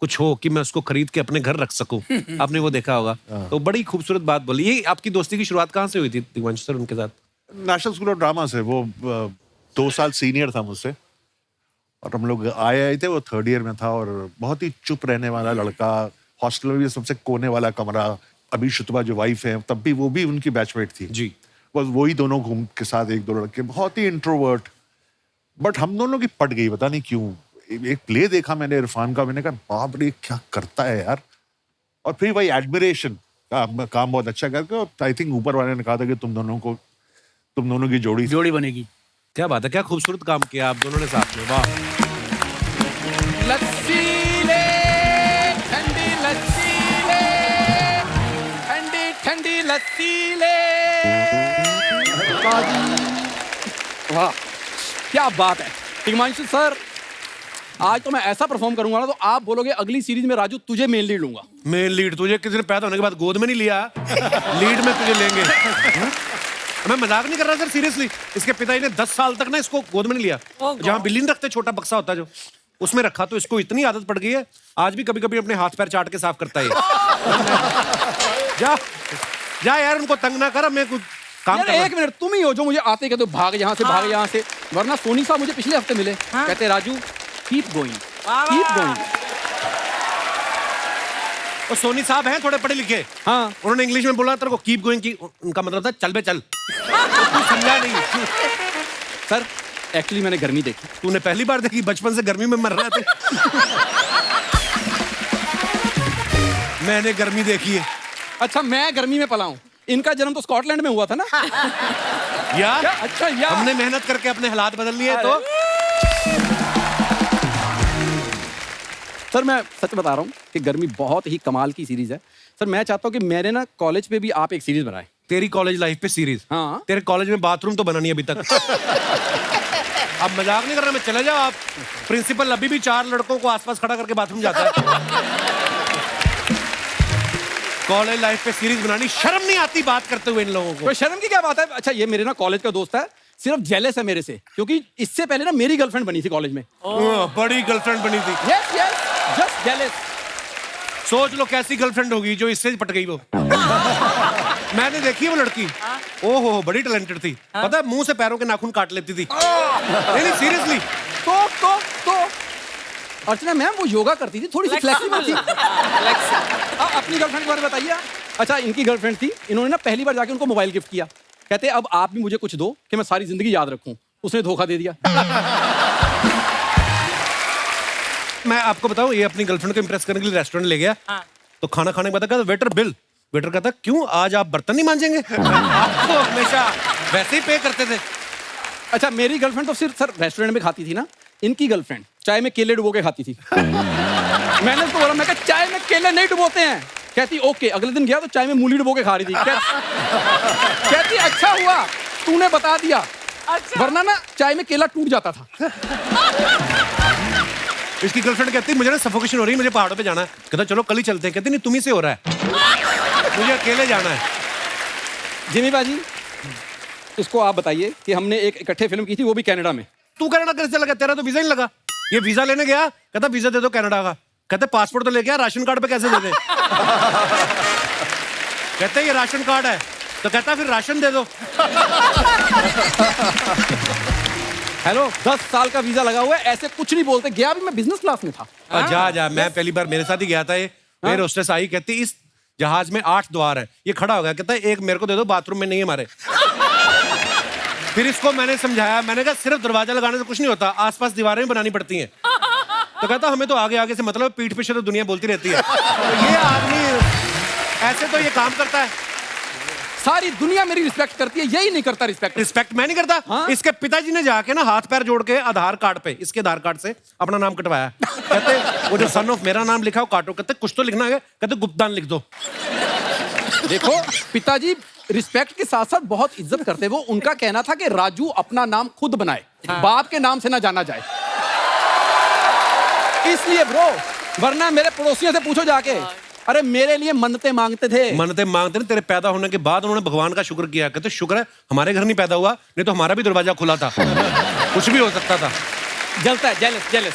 कुछ हो कि मैं उसको खरीद के अपने घर रख सकूं। आपने वो देखा होगा, तो बड़ी खूबसूरत बात बोली। ये आपकी दोस्ती की शुरुआत कहाँ से हुई थी तिग्मांशु सर उनके साथ? नेशनल स्कूल ऑफ ड्रामा से। वो 2 साल सीनियर था मुझसे, और हम लोग आए थे, वो 3rd ईयर में था और बहुत ही चुप रहने वाला लड़का, हॉस्टल में भी सबसे कोने वाला कमरा। अभी शुतबा जो वाइफ है तब भी वो भी उनकी बैचमेट थी जी। बस वही दोनों घूम के साथ, 1-2 लड़के, बहुत ही इंट्रोवर्ट। बट हम दोनों की पट गई, पता नहीं क्यों। एक प्ले देखा मैंने इरफान का, मैंने कहा बाप रे क्या करता है यार। और फिर वही एडमिरेशन, काम बहुत अच्छा करके, और आई थिंक ऊपर वाले ने कहा था कि तुम दोनों की जोड़ी बनेगी। क्या बात है, क्या खूबसूरत काम किया आप दोनों ने साथ में, वाह। लस्सी ले, ठंडी लस्सी ले, ठंडी ठंडी लस्सी ले। वाह क्या बात है हिमांशु सर, आज तो मैं ऐसा परफॉर्म करूंगा ना तो आप बोलोगे अगली सीरीज में राजू तुझे मेन लीड लूंगा। मेन लीड तुझे किसी ने पैदा होने के बाद गोद में नहीं लिया, लीड में तुझे लेंगे। मैं मजाक नहीं कर रहा सर, सीरियसली। इसके पिताजी ने 10 साल तक ना इसको गोद में नहीं लिया। जहाँ बिल्ली नहीं रखते, छोटा बक्सा होता है जो, उसमें रखा, तो इसको इतनी आदत पड़ गई है आज भी कभी कभी अपने हाथ पैर चाट के साफ करता है। जा यार, उनको तंग ना कर, मैं कुछ काम कर। एक मिनट, तुम ही हो जो मुझे आते कहते भाग यहाँ से, भाग यहाँ से, वरना सोनी साहब मुझे पिछले हफ्ते मिले, कहते Raju keep going, keep going. और सोनी साहब हैं थोड़े पढ़े लिखे, हाँ, उन्होंने इंग्लिश में बोला तेरे को कीप गोइंग की, उनका मतलब था चल बे चल। तू समझा नहीं सर। एक्चुअली मैंने गर्मी देखी। तूने पहली बार देखी? बचपन से गर्मी में मर रहा थे। मैंने गर्मी देखी है। अच्छा, मैं गर्मी में पला हूँ। इनका जन्म तो स्कॉटलैंड में हुआ था ना यार। अच्छा यार, हमने मेहनत करके अपने हालात बदल लिए तो। सर मैं सच बता रहा हूँ कि गर्मी बहुत ही कमाल की सीरीज है। सर मैं चाहता हूँ कि मेरे ना कॉलेज पे भी आप एक सीरीज बनाए। तेरी कॉलेज लाइफ पे सीरीज? हाँ। तेरे कॉलेज में बाथरूम तो बना नहीं अभी तक। अब मजाक नहीं कर रहा मैं, चले जाओ आप। प्रिंसिपल अभी भी 4 लड़कों को आसपास खड़ा करके बाथरूम जाता है। कॉलेज लाइफ पे सीरीज बनानी, शर्म नहीं आती बात करते हुए इन लोगों को? तो शर्म की क्या बात है? अच्छा, ये मेरे ना कॉलेज का दोस्त है, सिर्फ जेलस है मेरे से, क्योंकि इससे पहले ना मेरी गर्लफ्रेंड बनी थी कॉलेज में। बड़ी गर्लफ्रेंड बनी थी? Yes yes, just jealous. सोच लो कैसी गर्लफ्रेंड होगी जो इससे पट गई वो। मैंने देखी है वो लड़की, ओहो बड़ी टैलेंटेड थी। पता है मुंह से पैरों के नाखून काट लेती थी। नहीं सीरियसली। तो अर्चना मैम वो योगा करती थी, थोड़ी सी फ्लेक्सिबल थी। अपनी गर्लफ्रेंड के बारे में बताइए। अच्छा, इनकी गर्लफ्रेंड थी, इन्होंने ना पहली बार जाके उनको मोबाइल गिफ्ट किया। कहते अब आप भी मुझे कुछ दो कि मैं सारी जिंदगी याद रखूं। उसने धोखा दे दिया। मैं आपको बताऊं, ये अपनी गर्लफ्रेंड को इंप्रेस करने के लिए रेस्टोरेंट ले गया। तो खाना खाने के बाद कहता वेटर बिल। वेटर कहता क्यों, आज आप बर्तन नहीं मांजेंगे? आपको हमेशा वैसे ही पे करते थे। अच्छा, मेरी गर्लफ्रेंड तो सिर्फ सर रेस्टोरेंट में खाती थी ना, इनकी गर्लफ्रेंड चाय में केले डुबो के खाती थी। मैंने उसको बोला, मैं कहा चाय में केले नहीं डुबोते हैं। कहती ओके। अगले दिन गया तो चाय में मूली डुबो के खा रही थी। कहती अच्छा हुआ तूने बता दिया, वरना ना चाय में केला टूट जाता था। इसकी गर्लफ्रेंड कहती मुझे ना सफोकेशन हो रही है, मुझे पहाड़ों पे जाना है। कहता चलो कल ही चलते हैं। कहती नहीं तुम ही से हो रहा है, मुझे अकेले जाना है। जिमी बाजी, इसको आप बताइए कि हमने एक इकट्ठे फिल्म की थी, वो भी कनाडा में। तू कनाडा कैसे लगा? तेरा तो वीजा नहीं लगा। ये वीजा लेने गया, कहता वीजा दे दो कनाडा का। कहते पासपोर्ट तो लेके आ, राशन कार्ड पे कैसे दे दे? कहते ये राशन कार्ड है। तो कहता फिर राशन दे दो। हेलो, 10 साल का वीजा लगा हुआ है, ऐसे कुछ नहीं बोलते। गया भी मैं बिजनेस क्लास में था। जा मैं पहली बार मेरे साथ ही गया था। ये मेरे होस्टेस आई, कहती इस जहाज में 8 द्वार है। ये खड़ा हो गया, कहता है एक मेरे को दे दो, बाथरूम में नहीं है हमारे। फिर इसको मैंने समझाया, मैंने कहा सिर्फ दरवाजा लगाने से कुछ नहीं होता, आसपास दीवारें भी बनानी पड़ती हैं। तो कहता हमें तो आगे आगे से मतलब, पीठ पीछे तो दुनिया बोलती रहती है। तो ये आदमी ऐसे तो ये काम करता है। सारी दुनिया मेरी रिस्पेक्ट करती है, यही नहीं करता रिस्पेक्ट। रिस्पेक्ट मैं नहीं करता। हाँ? इसके पिताजी ने जाके ना हाथ पैर जोड़ के आधार कार्ड पे, इसके आधार कार्ड से अपना नाम कटवाया। कहते वो जो सन ऑफ मेरा नाम लिखा हो काटो। कहते कुछ तो लिखना है। कहते गुप्तान लिख दो। देखो, पिताजी रिस्पेक्ट के साथ साथ बहुत इज्जत करते। वो उनका कहना था कि राजू अपना नाम खुद बनाए, बाप के नाम से ना जाना जाए। इसलिए ब्रो, वरना मेरे पड़ोसियों से पूछो जाके, अरे मेरे लिए मन्नतें मांगते थे। मन्नतें मांगते तेरे पैदा होने के बाद उन्होंने भगवान का शुक्र किया। कहते शुक्र है हमारे घर नहीं पैदा हुआ, नहीं तो हमारा भी दरवाजा खुला था। कुछ भी हो सकता था। जलता है, जेलस जेलस।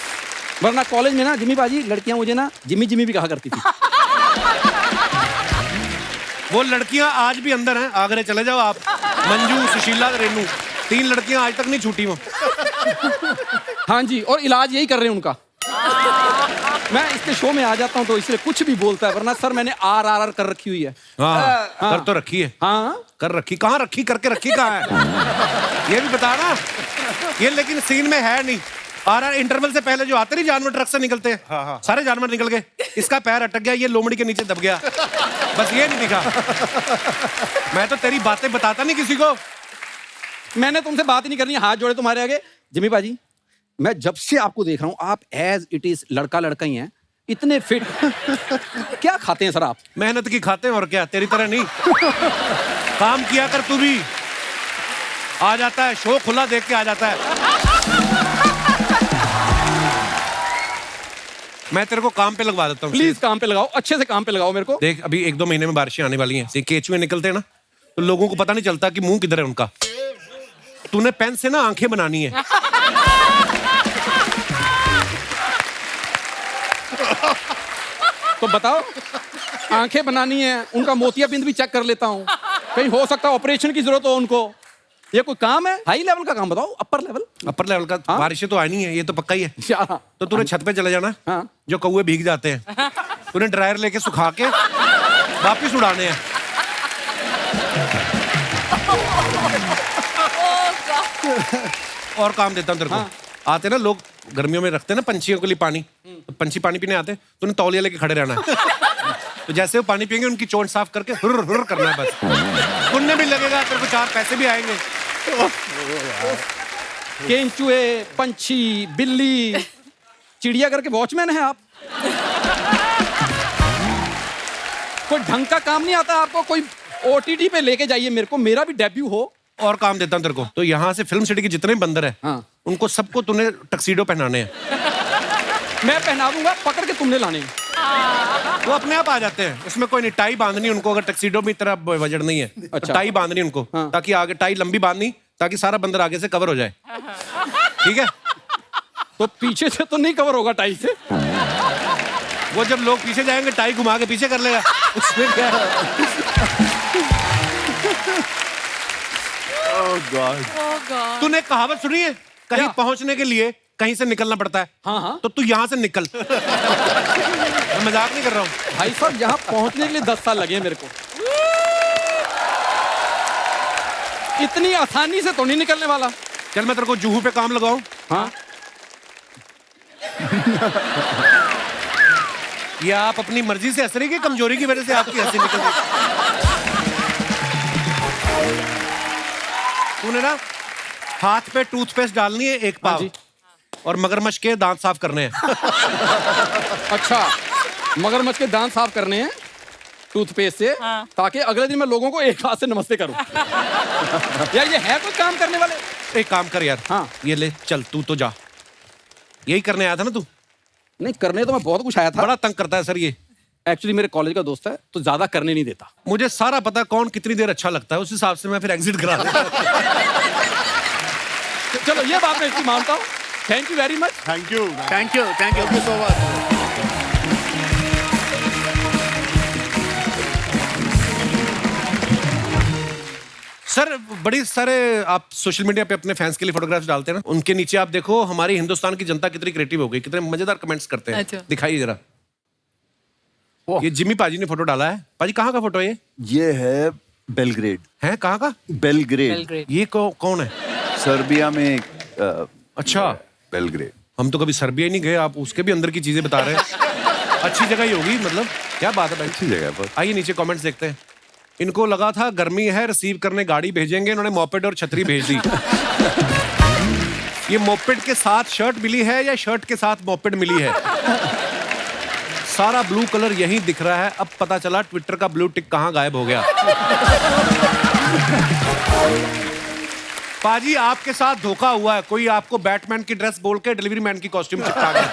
वरना कॉलेज में ना जिमी बाजी, लड़कियां मुझे ना जिमी जिमी भी कहा करती थी। वो लड़कियां आज भी अंदर हैं, आगरे चले जाओ आप। मंजू, सुशीला, रेनू, 3 लड़कियां आज तक नहीं छूटी वो। हाँ जी, और इलाज यही कर रहे हैं उनका। मैं इसके शो में आ जाता हूँ तो इसलिए कुछ भी बोलता है, वरना सर मैंने RRR कर रखी हुई है। हाँ, कर तो रखी है। हाँ कर रखी, कहाँ रखी, करके रखी कहाँ है? ये भी बता ना। ये लेकिन सीन में है नहीं। RR इंटरवल से पहले जो आते नहीं जानवर ट्रक से निकलते हैं, सारे जानवर निकल गए, इसका पैर अटक गया, ये लोमड़ी के नीचे दब गया, बस ये नहीं दिखा। मैं तो तेरी बातें बताता नहीं किसी को। मैंने तुमसे बात ही नहीं करनी, हाथ जोड़े तुम्हारे आगे। जिमी पाजी, मैं जब से आपको देख रहा हूँ, आप एज इट इज लड़का लड़का ही हैं, इतने फिट। क्या खाते हैं सर आप? मेहनत की खाते हैं और क्या, तेरी तरह नहीं। काम किया कर तू भी। आ जाता है शो खुला देख के आ जाता है। मैं तेरे को काम पे लगवा देता हूँ। प्लीज काम पे लगाओ, अच्छे से काम पे लगाओ मेरे को। देख अभी 1-2 महीने में बारिशें आने वाली हैं, केचुए निकलते हैं ना, तो लोगों को पता नहीं चलता कि मुंह किधर है उनका। तूने पेन से ना आंखें बनानी है। तो बताओ, आंखें बनानी है, उनका मोतियाबिंद भी चेक कर लेता हूँ, कहीं हो सकता है ऑपरेशन की जरूरत हो उनको। ये कोई काम है? हाई लेवल का काम बताओ, अपर लेवल। अपर लेवल का? हाँ? बारिशें तो आनी है, ये तो पक्का ही है। तो तूने छत पे चले जाना। हाँ? जो कौवे भीग जाते हैं, तूने ड्रायर लेके सुखा के वापिस उड़ाने हैं। और काम देता हूँ तेरे को। आते ना लोग गर्मियों में रखते हैं ना पंछियों के लिए पानी, तो पंछी पानी पीने आते, तूने तौलिया लेके खड़े रहना है। तो जैसे वो पानी पियेंगे उनकी चोंच साफ करके हुर्र हुर्र करना है बस। पुण्य भी लगेगा, तेरे को 4 पैसे भी आएंगे। केंचुए, पंछी, बिल्ली, चिड़ियाघर के वॉचमैन हैं आप। कोई ढंग का काम नहीं आता आपको? कोई OTT पे लेके जाइए मेरे को, मेरा भी डेब्यू हो। और काम देता हूँ तेरे को। तो यहाँ से फिल्म सिटी के जितने भी बंदर है, हाँ, उनको सबको तूने टक्सीडो पहनाने हैं। मैं पहना दूंगा, पकड़ के तुमने लाने हैं। वो अपने आप आ जाते हैं, उसमें कोई नहीं। टाई बांधनी उनको, अगर टक्सीडो में तरह वजन नहीं है। अच्छा। टाई बांधनी उनको, हाँ, ताकि आगे टाई लंबी बांधनी, ताकि सारा बंदर आगे से कवर हो जाए। ठीक है? तो पीछे से तो नहीं कवर होगा टाई से। वो जब लोग पीछे जाएंगे टाई घुमा के पीछे कर लेगा, उसमें क्या है? तूने कहावत सुनी है, कहीं पहुंचने के लिए कहीं से निकलना पड़ता है। हाँ हाँ। तो तू यहाँ से निकल। मैं मजाक नहीं कर रहा हूँ भाई साहब, यहाँ पहुंचने के लिए 10 साल लगे हैं मेरे को। इतनी आसानी से तो नहीं निकलने वाला। चल मैं तेरे को जुहू पे काम लगाऊं। हाँ। या आप अपनी मर्जी से हंस रही, की कमजोरी की वजह से आपकी हंसी निकल गई? तूने ना हाथ पे टूथपेस्ट डालनी है 1 पाव, और मगरमच्छ के दांत साफ करने हैं। अच्छा, मगरमच्छ के दांत साफ करने हैं टूथपेस्ट से, हाँ, ताकि अगले दिन मैं लोगों को एक हाथ से नमस्ते करूं। यार ये है कोई काम करने वाले? एक काम कर यार, हाँ, ये ले चल, तू तो जा। यही करने आया था ना तू? नहीं, करने तो मैं बहुत कुछ आया था। बड़ा तंग करता है सर ये। एक्चुअली मेरे कॉलेज का दोस्त है, तो ज्यादा करने नहीं देता। मुझे सारा पता कौन कितनी देर अच्छा लगता है, उस हिसाब से मैं फिर एग्जिट करा देता। चलो ये बात मैं इसकी मानता हूँ। Thank you very much. Thank you, thank you, thank you so much. Sir बड़ी सारे आप सोशल मीडिया पे अपने फैंस के लिए फोटोग्राफ्स डालते हैं ना, उनके नीचे आप देखो हमारी हिंदुस्तान की जनता कितनी क्रिएटिव हो गई, कितने मजेदार कमेंट्स करते हैं। अच्छा। दिखाइए जरा। ये जिमी पाजी ने फोटो डाला है। पाजी कहाँ का फोटो है ये है बेलग्रेड। है कहाँ का? बेलग्रेड। ये कौन है? सर्बिया में। अच्छा, बेलग्रेड। हम तो कभी सर्बिया नहीं गए, आप उसके भी अंदर की चीजें बता रहे हैं। अच्छी जगह ही होगी, मतलब क्या बात है भाई, अच्छी जगह पर। आइए नीचे कमेंट्स देखते हैं। इनको लगा था गर्मी है, रिसीव करने गाड़ी भेजेंगे, इन्होंने मोपेड और छतरी भेज दी। ये मोपेड के साथ शर्ट मिली है या शर्ट के साथ मोपेड मिली है? सारा ब्लू कलर यहीं दिख रहा है। अब पता चला ट्विटर का ब्लू टिक कहां गायब हो गया। पाजी आपके साथ धोखा हुआ है, कोई आपको बैटमैन की ड्रेस बोल के डिलीवरी मैन की कॉस्ट्यूम चिपका गया।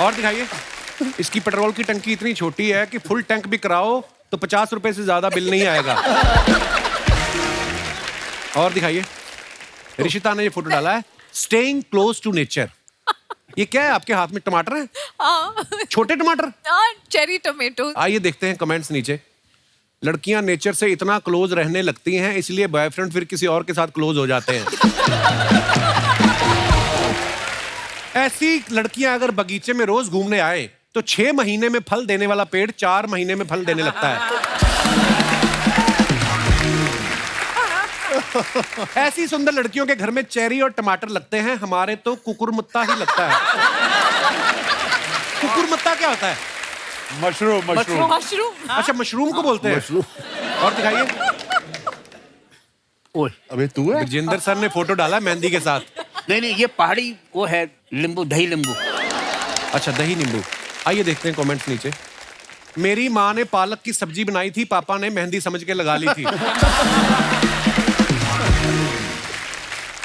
और दिखाइए, इसकी पेट्रोल की टंकी इतनी छोटी है कि फुल टैंक भी कराओ तो 50 रुपए से ज्यादा बिल नहीं आएगा। और दिखाइए, ऋषिता ने ये फोटो डाला है, स्टेइंग क्लोज टू नेचर। ये क्या है आपके हाथ में? टमाटर है? हाँ। छोटे टमाटर? हाँ, चेरी टोमेटो। आइए देखते हैं कमेंट्स नीचे। लड़कियां नेचर से इतना क्लोज रहने लगती हैं, इसलिए बॉयफ्रेंड फिर किसी और के साथ क्लोज हो जाते हैं। ऐसी लड़कियां अगर बगीचे में रोज घूमने आए तो 6 महीने में फल देने वाला पेड़ 4 महीने में फल देने लगता है। ऐसी सुंदर लड़कियों के घर में चेरी और टमाटर लगते हैं, हमारे तो कुकुरमुत्ता ही लगता है। कुकुरमुत्ता क्या होता है? मशरूम। अच्छा, मशरूम को बोलते हैं। और दिखाइए। ओए अबे तू है? विजेंद्र सर ने फोटो डाला मेहंदी के साथ। नहीं, ये पहाड़ी वो है नींबू, दही नींबू। अच्छा, दही नींबू। आइए देखते हैं कमेंट्स नीचे। मेरी माँ ने पालक की सब्जी बनाई थी, पापा ने मेहंदी समझ के लगा ली थी।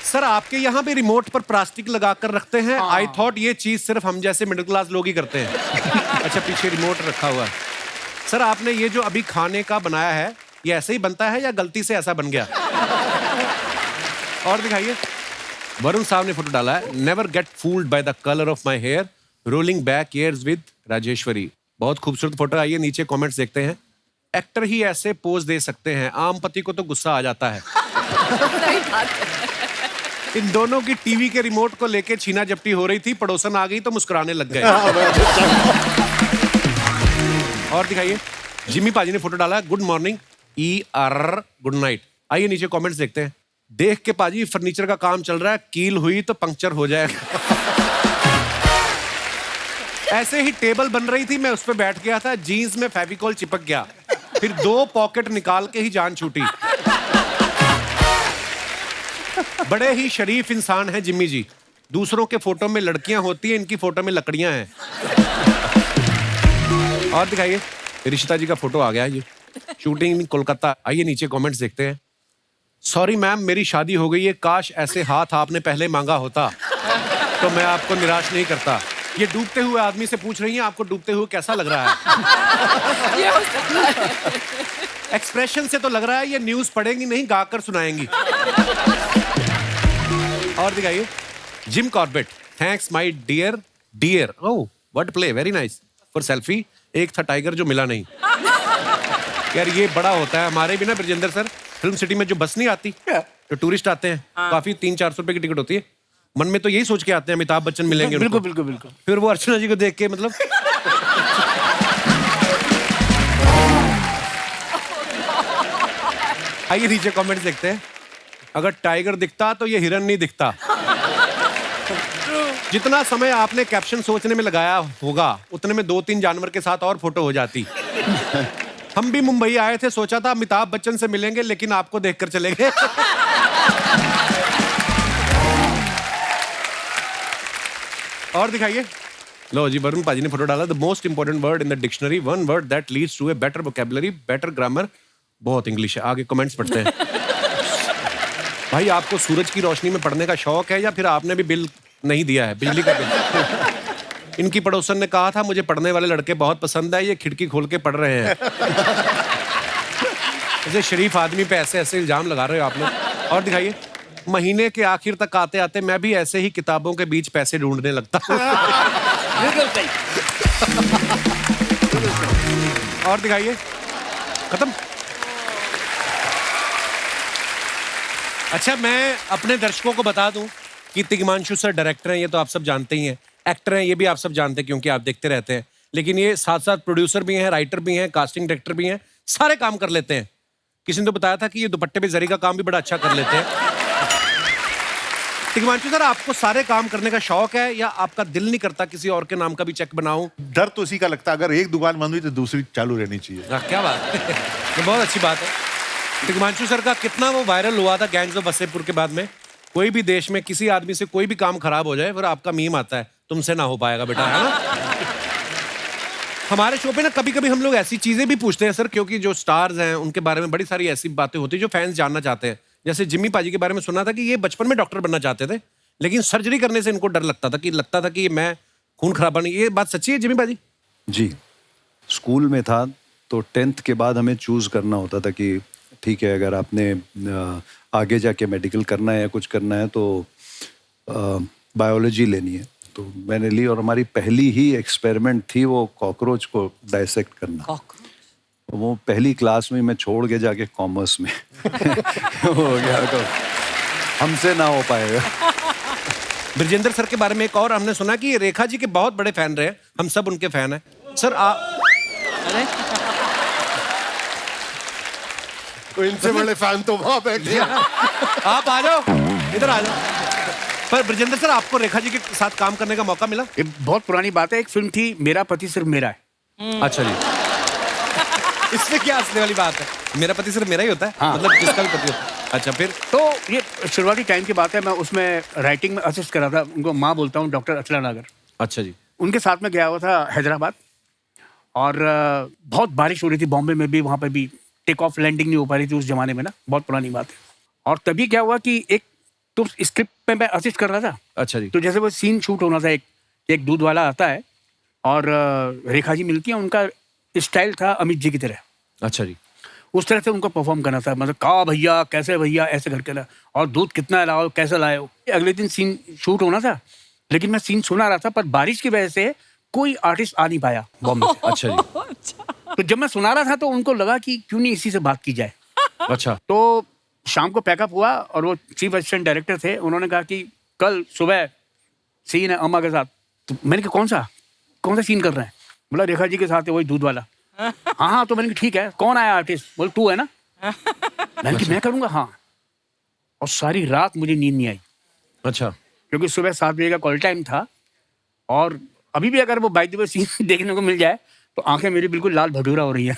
सर, आपके यहाँ पे रिमोट पर प्लास्टिक लगा कर रखते हैं। आई थॉट ये चीज सिर्फ हम जैसे मिडिल क्लास लोग ही करते हैं। अच्छा, पीछे रिमोट रखा हुआ है। सर, आपने ये जो अभी खाने का बनाया है, ये ऐसे ही बनता है या गलती से ऐसा बन गया? और दिखाइए। वरुण साहब ने फोटो डाला है। Never get fooled by the colour of my hair, rolling back years with Rajeshwari. बहुत खूबसूरत फोटो। आइए नीचे कमेंट्स देखते हैं। एक्टर ही ऐसे पोज दे सकते हैं, आम पति को तो गुस्सा आ जाता है। इन दोनों की टीवी के रिमोट को लेके छीना झपटी हो रही थी, पड़ोसन आ गई तो मुस्कुराने लग गए। और दिखाइए। जिम्मी पाजी ने फोटो डाला है। Good morning ER good night. आइए नीचे कमेंट्स देखते हैं। देख के पाजी, फर्नीचर का काम चल रहा है, कील हुई तो पंक्चर हो जाएगा। ऐसे ही टेबल बन रही थी, मैं उस पर बैठ गया था, जीन्स में फेविकॉल चिपक गया, फिर 2 पॉकेट निकाल के ही जान छूटी। बड़े ही शरीफ इंसान हैं जिम्मी जी। दूसरों के फोटो में लड़कियां होती हैं, इनकी फोटो में लकड़ियां हैं। और दिखाइए। रिश्ता जी का फोटो आ गया। ये शूटिंग इन कोलकाता। आइए नीचे कमेंट्स देखते हैं। सॉरी मैम, मेरी शादी हो गई है, काश ऐसे हाथ आपने पहले मांगा होता तो मैं आपको निराश नहीं करता। ये डूबते हुए आदमी से पूछ रही हैं, आपको डूबते हुए कैसा लग रहा है? एक्सप्रेशन से तो लग रहा है ये न्यूज पढ़ेंगी नहीं, गाकर सुनाएंगी। और दिखाइए। Jim Corbett, thanks my dear dear. Oh, what play, very nice. For selfie. Ek Tha tiger जो मिला नहीं। यार ये बड़ा होता है। हमारे भी ना ब्रजेंद्र सर, फिल्म सिटी में जो बस नहीं आती, जो टूरिस्ट आते हैं, काफी 300-400 रुपए की टिकट होती है। मन में तो यही सोच के आते हैं अमिताभ बच्चन मिलेंगे। बिल्कुल बिल्कुल बिल्कुल। फिर वो अर्चना जी को देख के मतलब आइए नीचे कमेंट्स देखते हैं। अगर टाइगर दिखता तो ये हिरन नहीं दिखता। जितना समय आपने कैप्शन सोचने में लगाया होगा, उतने में 2-3 जानवर के साथ और फोटो हो जाती। हम भी मुंबई आए थे, सोचा था अमिताभ बच्चन से मिलेंगे, लेकिन आपको देखकर चले गए। और दिखाइए। लो जी, वरुण पाजी ने फोटो डाला। The most important word in the dictionary, one word that leads to a better vocabulary, better grammar. बहुत इंग्लिश है। आगे कमेंट्स पढ़ते हैं। भाई, आपको सूरज की रोशनी में पढ़ने का शौक है या फिर आपने भी बिल नहीं दिया है, बिजली का बिल? इनकी पड़ोसन ने कहा था मुझे पढ़ने वाले लड़के बहुत पसंद है, ये खिड़की खोल के पढ़ रहे हैं। ऐसे शरीफ आदमी पे ऐसे ऐसे इल्जाम लगा रहे हो आप लोग। और दिखाइए। महीने के आखिर तक आते आते मैं भी ऐसे ही किताबों के बीच पैसे ढूंढने लगता हूँ। और दिखाइए। खत्म। अच्छा, मैं अपने दर्शकों को बता दूं कि तिग्मांशु सर डायरेक्टर हैं, ये तो आप सब जानते ही हैं। एक्टर हैं, ये भी आप सब जानते हैं क्योंकि आप देखते रहते हैं। लेकिन ये साथ साथ प्रोड्यूसर भी हैं, राइटर भी हैं, कास्टिंग डायरेक्टर भी हैं, सारे काम कर लेते हैं। किसी ने तो बताया था कि ये दुपट्टे पे जरी का काम भी बड़ा अच्छा कर लेते हैं। तिग्मांशु सर, आपको सारे काम करने का शौक है या आपका दिल नहीं करता किसी और के नाम का भी चेक बनाऊं? डर तो उसी का लगता है, अगर एक दुकान बंद हुई तो दूसरी चालू रहनी चाहिए। क्या बात है। तो बहुत अच्छी बात है। तिग्मांशु सर का कितना वो वायरल हुआ था गैंग्स ऑफ वसेपुर के बाद में। कोई भी देश में किसी आदमी से कोई भी काम खराब हो जाए, फिर आपका मीम आता है, तुमसे ना हो पाएगा बेटा, है ना? हमारे शो पे ना कभी कभी हम लोग ऐसी चीजें भी पूछते हैं सर, क्योंकि जो स्टार्स हैं उनके बारे में बड़ी सारी ऐसी बातें होती है जो फैंस जानना चाहते हैं। जैसे जिम्मी पाजी के बारे में सुना था कि ये बचपन में डॉक्टर बनना चाहते थे, लेकिन सर्जरी करने से इनको डर लगता था कि मैं खून खराबा नहीं। ये बात सच्ची है जिम्मी पाजी? जी, स्कूल में था तो 10th के बाद हमें चूज करना होता था कि ठीक है, अगर आपने आगे जाके मेडिकल करना है या कुछ करना है तो बायोलॉजी लेनी है। तो मैंने ली और हमारी पहली ही एक्सपेरिमेंट थी वो कॉकरोच को डाइसेक्ट करना। वो पहली क्लास में मैं छोड़ के जाके कॉमर्स में हो गया, तो हमसे ना हो पाएगा। ब्रजेंद्र सर के बारे में एक और हमने सुना कि ये रेखा जी के बहुत बड़े फैन रहे, हम सब उनके फैन हैं सर। तो इनसे बड़े फैन तो वहां बैठे हैं। आप आ जाओ, इधर आ जाओ। पर ब्रजेंद्र सर, आपको रेखा जी के साथ काम करने का मौका मिला? ये बहुत पुरानी बात है, एक फिल्म थी मेरा पति सिर्फ मेरा है। अच्छा जी। इसमें क्या हंसने वाली बात है? मेरा पति सिर्फ मेरा ही होता है? हाँ। मतलब जिसका भी पति होता है। अच्छा, फिर? तो ये शुरुआती टाइम की बात है, मैं उसमें राइटिंग में असिस्ट कर रहा था। उनको माँ बोलता हूँ, डॉक्टर अचला नागर। अच्छा जी। उनके साथ में गया हुआ था हैदराबाद, और बहुत बारिश हो रही थी बॉम्बे में भी, वहाँ पे भी टेक ऑफ लैंडिंग नहीं हो पा रही थी उस जमाने में ना, बहुत पुरानी बात है। और तभी क्या हुआ कि एक तो स्क्रिप्ट पे मैं असिस्ट कर रहा था। अच्छा जी। तो जैसे वो सीन शूट होना था, एक दूध वाला आता है और रेखा जी मिलती है, उनका स्टाइल था अमित जी की तरह। अच्छा जी। उस तरह से उनको परफॉर्म करना था, मतलब कहा भैया, कैसे भैया, ऐसे करके ना, और दूध कितना लाओ, कैसे लाए हो। अगले दिन सीन शूट होना था, लेकिन मैं सीन सुना रहा था, पर बारिश की वजह से कोई आर्टिस्ट आ नहीं पाया बॉम्बे से। अच्छा जी। तो जब मैं सुना रहा था तो उनको लगा कि क्यों नहीं इसी से बात की जाए। अच्छा। तो शाम को पैकअप हुआ, और वो चीफ असिस्टेंट डायरेक्टर थे, उन्होंने कहा कि कल सुबह सीन है अम्मा के साथ। तो मैंने कहा कौन सा सीन कर रहे हैं? बोला रेखा जी के साथ है, वही दूध वाला। हाँ, तो मैंने कहा ठीक है, कौन आया आर्टिस्ट? बोले तू है ना। मैंने कहा मैं करूँगा, हाँ। और सारी रात मुझे नींद नहीं आई। अच्छा। क्योंकि सुबह 7 बजे का कॉल टाइम था, और अभी भी अगर वो बाई द वे सीन देखने को मिल जाए तो आंखें मेरी बिल्कुल लाल भटूरा हो रही है।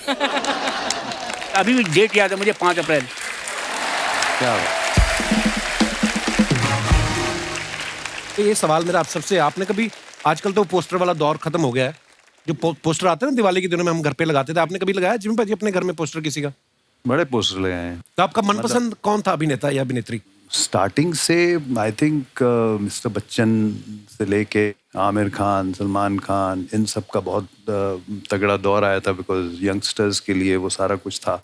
अभी भी डेट याद है मुझे, 5 अप्रैल। क्या ये सवाल मेरा आप सबसे, आपने कभी, आजकल तो पोस्टर वाला दौर खत्म हो गया है, जो पोस्टर आते हैं ना दिवाली के दिनों में हम घर पे लगाते थे, आपने कभी लगाया जिमी भाजी अपने घर में पोस्टर किसी का? बड़े पोस्टर लगाए हैं। तो आपका मनपसंद कौन था अभिनेता या अभिनेत्री? स्टार्टिंग से आई थिंक मिस्टर बच्चन से लेके आमिर खान, सलमान खान, इन सब का बहुत तगड़ा दौर आया था, बिकॉज यंगस्टर्स के लिए वो सारा कुछ था।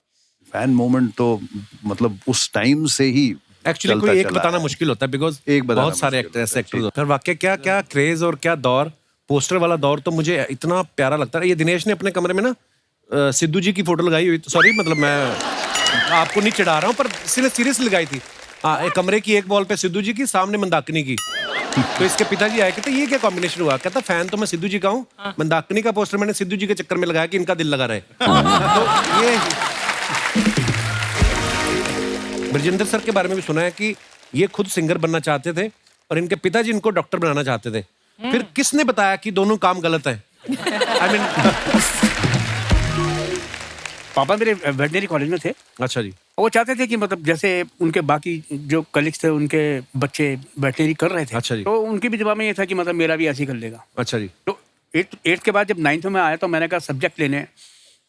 फैन मोमेंट तो मतलब उस टाइम से ही एक्चुअली कोई एक बताना मुश्किल होता है, बिकॉज बहुत सारे एक्टर्स एक्टर। वाकई क्या क्या क्रेज और क्या दौर, पोस्टर वाला दौर तो मुझे इतना प्यारा लगता है। ये दिनेश ने अपने कमरे में ना सिद्धू जी की फोटो लगाई हुई, सॉरी मतलब मैं आपको नहीं चिढ़ा रहा हूँ, पर सीरियसली लगाई थी। हाँ, एक कमरे की एक वॉल पे सिद्धू जी की, सामने मंदाकिनी की। तो इसके पिताजी आए, कहते ये क्या कॉम्बिनेशन हुआ? कहता फैन तो मैं सिद्धू जी का हूँ, मंदाकिनी का पोस्टर मैंने सिद्धू जी के चक्कर में लगाया कि इनका दिल लगा रहे। तो ये ब्रजेंद्र सर के बारे में भी सुना है कि ये खुद सिंगर बनना चाहते थे और इनके पिताजी इनको डॉक्टर बनाना चाहते थे। फिर किसने बताया कि दोनों काम गलत है? आई मीन पापा मेरे वेटनरी कॉलेज में थे। अच्छा जी। वो चाहते थे कि मतलब जैसे उनके बाकी जो कलीग्स थे, उनके बच्चे वेटनरी कर रहे थे। अच्छा जी। तो उनके भी दिमाग में ये था कि मतलब मेरा भी ऐसे ही कर लेगा। अच्छा जी। तो 8th के बाद जब 9th में आया तो मैंने कहा सब्जेक्ट लेने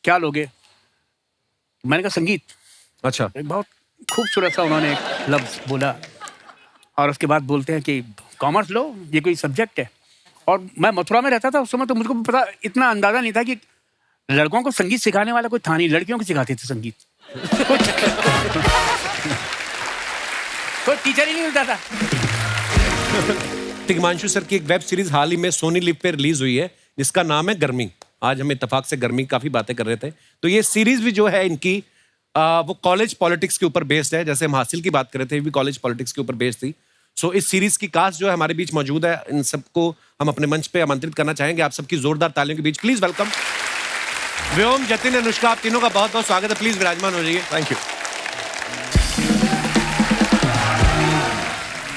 क्या लोगे? मैंने कहा संगीत। अच्छा। एक बहुत खूबसूरत सा उन्होंने एक लफ्ज बोला, और उसके बाद बोलते हैं कि कॉमर्स लो, ये कोई सब्जेक्ट है। और मैं मथुरा में रहता था उस समय, तो मुझको पता, इतना अंदाजा नहीं था कि लड़कों को संगीत सिखाने वाला कोई था नहीं, लड़कियों को सिखाते थे संगीत। कोई टीचर ही नहीं मिलता था। तिग्मांशु सर की एक वेब सीरीज हाल ही में सोनी लिव पे रिलीज हुई है, जिसका नाम है गर्मी। आज हम इत्तेफाक से गर्मी काफी बातें कर रहे थे। तो ये सीरीज भी जो है इनकी वो कॉलेज पॉलिटिक्स के ऊपर बेस्ड है। जैसे हम हासिल की बात कर रहे थे, भी कॉलेज पॉलिटिक्स के ऊपर बेस्ड थी। सो इस सीरीज की कास्ट जो है हमारे बीच मौजूद है। इन सबको हम अपने मंच पे आमंत्रित करना चाहेंगे। आप सबकी जोरदार तालियों के बीच प्लीज वेलकम व्योम, जतिन, अनुष्का, आप तीनों का बहुत बहुत स्वागत है। प्लीज विराजमान हो जाइए। Thank you.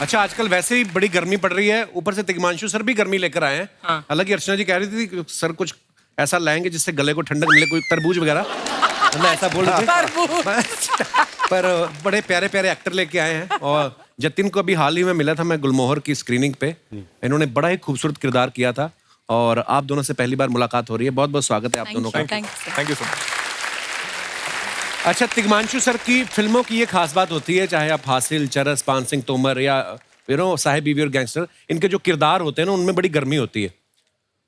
अच्छा, आजकल वैसे ही बड़ी गर्मी पड़ रही है, ऊपर से तिग्मांशु सर भी गर्मी लेकर आए हैं। हालांकि अर्चना जी कह रही थी सर कुछ ऐसा लाएंगे जिससे गले को ठंडक मिले, कोई तरबूज वगैरह, मतलब ऐसा बोल रहे थे। पर बड़े प्यारे प्यारे एक्टर लेके आए हैं। और जतिन को अभी हाल ही में मिला था मैं गुलमोहर की स्क्रीनिंग पे, इन्होंने बड़ा ही खूबसूरत किरदार किया था, और आप दोनों से पहली बार मुलाकात हो रही है। बहुत बहुत स्वागत है आप दोनों का। Thank you so much. अच्छा, तिग्मांशु सर की फिल्मों की ये खास बात होती है, चाहे आप हासिल, चरस, पान सिंह तोमर या साहिब बीवी और गैंगस्टर, इनके जो किरदार होते हैं ना, उनमें बड़ी गर्मी होती है।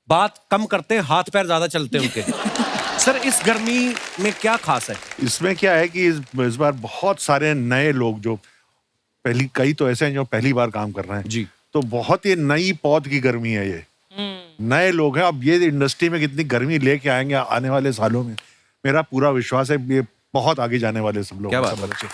बात कम करते हैं, हाथ पैर ज्यादा चलते हैं उनके। सर, इस गर्मी में क्या खास है? इसमें क्या है कि इस बार बहुत सारे नए लोग जो कई तो ऐसे हैं जो पहली बार काम कर रहे हैं जी। तो बहुत ही नई पौध की गर्मी है ये। नए लोग हैं। अब ये इंडस्ट्री में कितनी गर्मी लेके आएंगे आने वाले सालों में, मेरा पूरा विश्वास है ये बहुत आगे जाने वाले सब लोग। क्या बात सब है। बच्चे।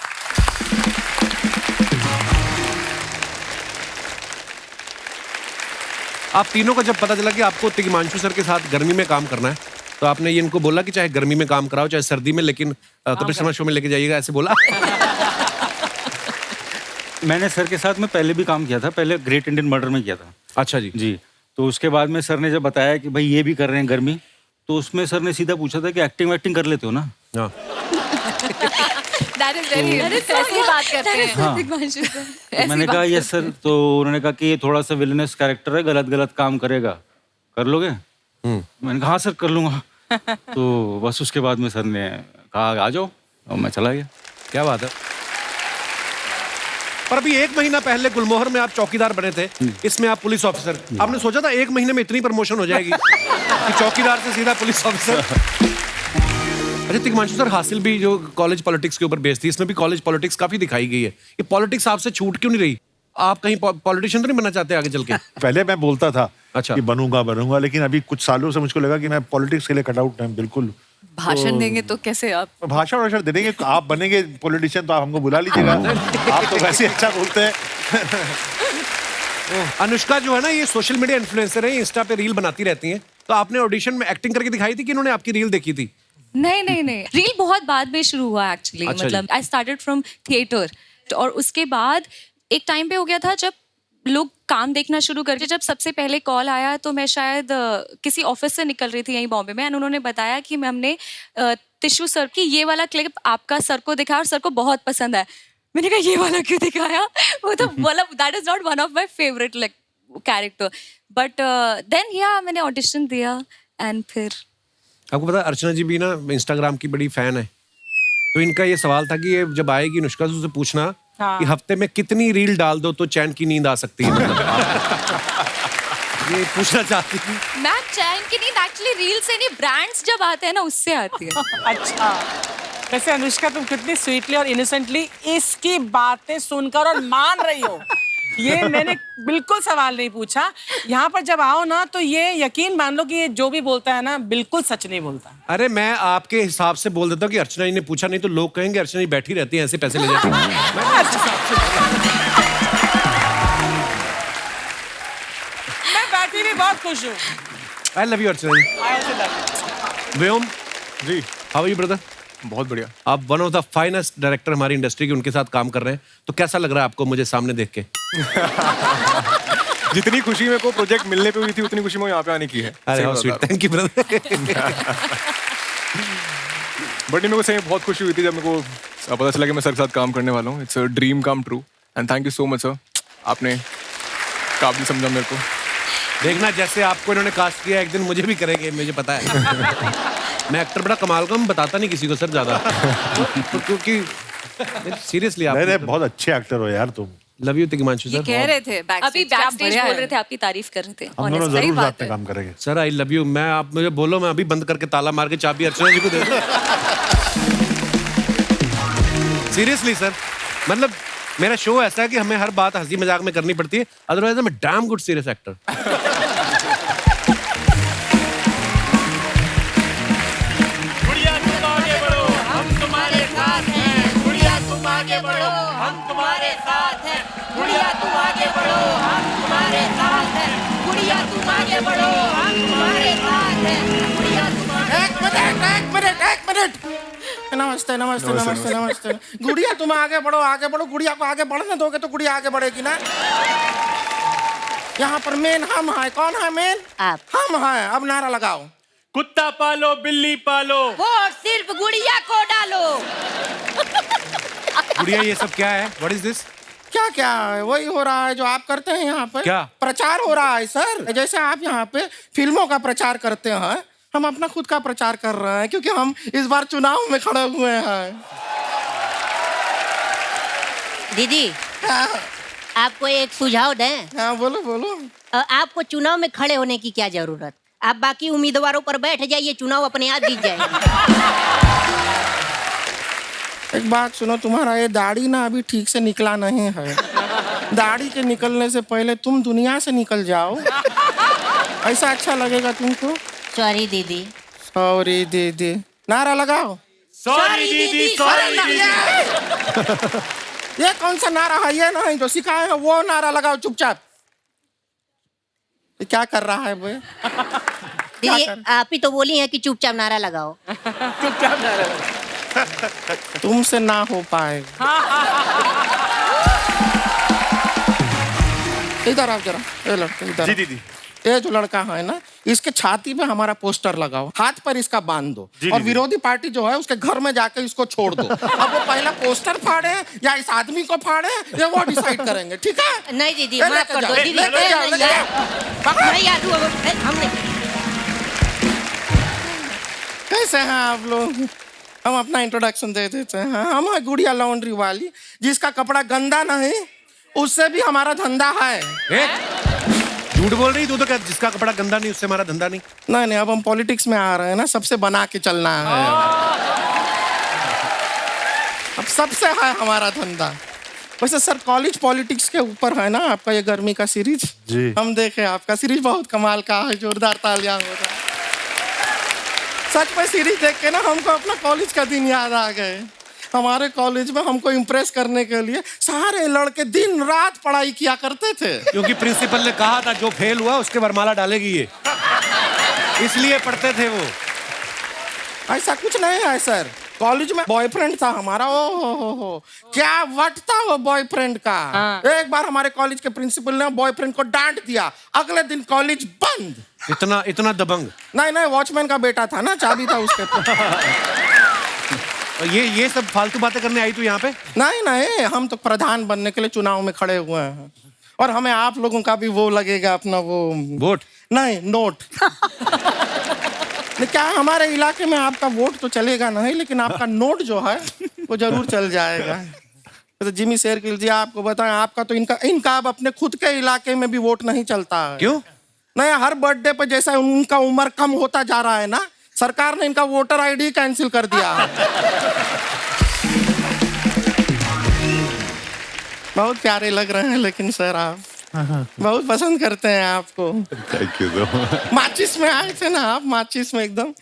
आप तीनों को जब पता चला कि आपको तिग्मांशु सर के साथ गर्मी में काम करना है, तो आपने ये इनको बोला कि चाहे गर्मी में काम कराओ चाहे सर्दी में, लेकिन कपिल शर्मा शो में लेके जाइएगा, ऐसे बोला? मैंने सर के साथ में पहले भी काम किया था, पहले ग्रेट इंडियन मर्डर में किया था। अच्छा जी। जी, तो उसके बाद में सर ने जब बताया कि भाई ये भी कर रहे हैं गर्मी, तो उसमें सर ने सीधा पूछा था कि एक्टिंग वैक्टिंग कर लेते हो ना? हाँ। That is very ऐसी बात करते हैं। हाँ। तिग्मांशु सर। तो ऐसी मैंने बात कहा करते यस सर, तो उन्होंने कहा कि ये थोड़ा सा विलनेस कैरेक्टर है, गलत गलत काम करेगा, कर लोगे? मैंने कहा हाँ सर कर लूंगा। तो बस उसके बाद में सर ने कहा आ जाओ, और मैं चला गया। क्या बात है। पर अभी 1 महीना पहले गुलमोहर में आप चौकीदार बने थे, इसमें आप पुलिस ऑफिसर। आपने सोचा था 1 महीने में इतनी प्रमोशन हो जाएगी कि चौकीदार से सीधा पुलिस ऑफिसर? अच्छा तिग्मांशु सर, हासिल भी जो कॉलेज पॉलिटिक्स के ऊपर बेस्ड थी, इसमें भी कॉलेज पॉलिटिक्स काफी दिखाई गई है। ये पॉलिटिक्स आपसे छूट क्यों नहीं रही? आप कहीं पॉलिटिशियन तो नहीं बनना चाहते आगे चल के? पहले मैं बोलता था अच्छा। कि बनूंगा, लेकिन अभी कुछ सालों से मुझको लगा कि मैं पॉलिटिक्स के लिए कट आउट है बिल्कुल। भाषण देंगे तो कैसे आप? भाषण दे देंगे, आप बनेंगे पॉलिटिशियन तो आप हमको बुला लीजिएगा। आप तो वैसे अच्छा बोलते हैं। अनुष्का जो है ना, ये सोशल मीडिया इन्फ्लुएंसर है, इंस्टा पे रील बनाती रहती हैं। तो आपने ऑडिशन में एक्टिंग करके दिखाई थी कि इन्होंने आपकी रील देखी थी? नहीं रील बहुत बाद में शुरू हुआ एक्चुअली। अच्छा मतलब आई स्टार्टेड फ्रॉम थिएटर, और उसके बाद एक टाइम पे हो गया था जब लोग काम देखना शुरू करके। जब सबसे पहले कॉल आया तो मैं शायद किसी ऑफिस से निकल रही थी यहीं बॉम्बे में, एंड उन्होंने बताया कि हमने टिश्यू सर की ये वाला क्लिप आपका सर को दिखाया और सर को बहुत पसंद आया। मैंने कहा ये वाला क्यों दिखाया? वो तो मतलब that is not one of my favourite like character, but then या मैंने ऑडिशन दिया एंड फिर। आपको पता है अर्चना जी भी ना इंस्टाग्राम की बड़ी फैन है, तो इनका ये सवाल था कि ये जब आएगी अनुष्का से पूछना कि हफ्ते में कितनी रील डाल दो तो चैन की नींद आ सकती है। ये पूछना चाहती थी। मैम चैन की नींद एक्चुअली रील से नहीं, ब्रांड्स जब आते हैं ना उससे आती है। अच्छा, वैसे अनुष्का तुम कितनी स्वीटली और इनोसेंटली इसकी बातें सुनकर और मान रही हो, ये मैंने बिल्कुल सवाल नहीं पूछा। यहाँ पर जब आओ ना तो ये यकीन मान लो कि ये जो भी बोलता है ना बिल्कुल सच नहीं बोलता। अरे मैं आपके हिसाब से बोल देता हूँ कि अर्चना जी ने पूछा, नहीं तो लोग कहेंगे अर्चना जी बैठी रहती हैं ऐसे पैसे ले जाती हैं। मैं बैठी भी बहुत खुश हूँ। I love you Archana ji. Vyom ji, how are you brother? बहुत बढ़िया। आप one of the finest director हमारी इंडस्ट्री के, उनके साथ काम कर रहे हैं, तो कैसा लग रहा है आपको मुझे सामने देख के? जितनी खुशी मेरे को प्रोजेक्ट मिलने पे हुई थी उतनी खुशी मैं यहाँ पे आने की है। अरे how sweet, thank you brother. But मेरे को सही में बहुत खुशी हुई थी जब मेरे को पता चला कि मैं सर के साथ काम करने वाला हूँ। It's a dream come true and thank you so much sir, आपने काबिल समझा मेरे को। देखना जैसे आपको इन्होंने कास्ट किया, एक दिन मुझे भी करेंगे, मुझे पता है। मैं एक्टर बड़ा कमाल का, मैं बताता नहीं किसी को सर ज्यादा, क्योंकि सीरियसली आप नहीं, बहुत अच्छे एक्टर हो यार तुम। लव यू तिग्मांशु ये सर। कह रहे थे अभी बैकस्टेज बोल रहे थे, आपकी तारीफ कर रहे थे। हम दोनों Honest, सही जरूर बात साथ में है। काम करेंगे। Sir I love you. मैं, आप मुझे बोलो, मैं अभी बंद करके ताला मार के चाबी अर्चना जी को दे दूं। सीरियसली सर, मतलब मेरा शो ऐसा है कि हमें हर बात हंसी मजाक में करनी पड़ती है, अदरवाइज मैं डैम गुड सीरियस एक्टर। नमस्ते नमस्ते नमस्ते नमस्ते। गुड़िया तुम आगे बढ़ो, आगे बढ़ो। गुड़िया को आगे बढ़ने दोगे तो गुड़िया आगे बढ़ेगी ना। यहाँ पर मेन हम हैं। कौन है मेन? आप। हम हैं। अब नारा लगाओ। कुत्ता पालो बिल्ली पालो, वोट सिर्फ गुड़िया को डालो। गुड़िया ये सब क्या है? What is this? क्या क्या है? वही हो रहा है जो आप करते हैं यहाँ पे। क्या? प्रचार हो रहा है सर। जैसे आप यहाँ पे फिल्मों का प्रचार करते हैं, हम अपना खुद का प्रचार कर रहे हैं, क्योंकि हम इस बार चुनाव में खड़े हुए हैं। दीदी, आपको एक सुझाव दें? हाँ बोलो बोलो। आपको चुनाव में खड़े होने की क्या जरूरत? आप बाकी उम्मीदवारों पर बैठ जाइए, चुनाव अपने आप जीत जाएगा। एक बात सुनो, तुम्हारा ये दाढ़ी ना अभी ठीक से निकला नहीं है। दाढ़ी के निकलने से पहले तुम दुनिया से निकल जाओ, ऐसा अच्छा लगेगा तुमको। सॉरी दीदी। सॉरी दीदी। नारा लगाओ। सॉरी दीदी, सॉरी दीदी। ये कौन सा नारा है? ये नहीं जो सिखाए हैं वो नारा लगाओ चुपचाप। ये क्या कर रहा है वो? दीदी आप ही तो बोली हैं कि चुपचाप नारा लगाओ। चुपचाप नारा लगाओ। तुमसे ना हो पाएगा। इधर आओ जरा, ये लड़का इधर। जी दीदी। ये जो लड़का है ना, इसके छाती पे हमारा पोस्टर लगाओ, हाथ पर इसका बांध दो, और विरोधी पार्टी जो है उसके घर में जाकर इसको छोड़ दो। अब वो पहला पोस्टर फाड़े या इस आदमी को फाड़े, ये वो डिसाइड करेंगे, ठीक है? नहीं दीदी माफ कर दो दीदी। नहीं यार हमने कैसे हैं आप लोग? हम अपना इंट्रोडक्शन दे देते हैं। हम है गुड़िया लॉन्ड्री वाली, जिसका कपड़ा गंदा नहीं उससे भी हमारा धंधा है। झूठ बोल रही तू तो, क्या जिसका कपड़ा गंदा नहीं उससे हमारा धंधा नहीं? नहीं, अब हम पॉलिटिक्स में आ रहे हैं ना, सबसे बना के चलना है। अब सबसे है हमारा धंधा। वैसे सर कॉलेज पॉलिटिक्स के ऊपर है ना आपका ये गर्मी का सीरीज जी। हम देखे आपका सीरीज बहुत कमाल का है, जोरदार तालियां हो रहा है। सच में सीरीज देख के ना हमको अपना कॉलेज का दिन याद आ गए। हमारे कॉलेज में हमको इम्प्रेस करने के लिए सारे लड़के दिन रात पढ़ाई किया करते थे, क्योंकि प्रिंसिपल ने कहा था जो फेल हुआ उसके वरमाला डालेगी ये, इसलिए पढ़ते थे वो। ऐसा कुछ नहीं है सर। कॉलेज में बॉयफ्रेंड था हमारा, ओ हो क्या वट था वो बॉयफ्रेंड का। एक बार हमारे कॉलेज के प्रिंसिपल ने बॉयफ्रेंड को डांट दिया, अगले दिन कॉलेज बंद। इतना दबंग? नहीं, वॉचमैन का बेटा था ना, चाबी था उसके पास। ये सब फालतू बातें करने आई तू यहाँ पे? नहीं, हम तो प्रधान बनने के लिए चुनाव में खड़े हुए हैं, और हमें आप लोगों का भी वो लगेगा, अपना वो वोट नहीं, नोट। क्या हमारे इलाके में आपका वोट तो चलेगा नहीं, लेकिन आपका नोट जो है वो जरूर चल जाएगा। तो जिमी शेरगिल जी आपको बताएं, आपका तो इनका अब अपने खुद के इलाके में भी वोट नहीं चलता है। क्यों? नहीं, हर बर्थडे पे जैसा उनका उम्र कम होता जा रहा है ना, सरकार ने इनका वोटर आईडी कैंसिल कर दिया है। बहुत प्यारे लग रहे हैं लेकिन सर आप बहुत पसंद करते हैं आपको। Thank you. माचिस में आए थे ना आप, माचिस में एकदम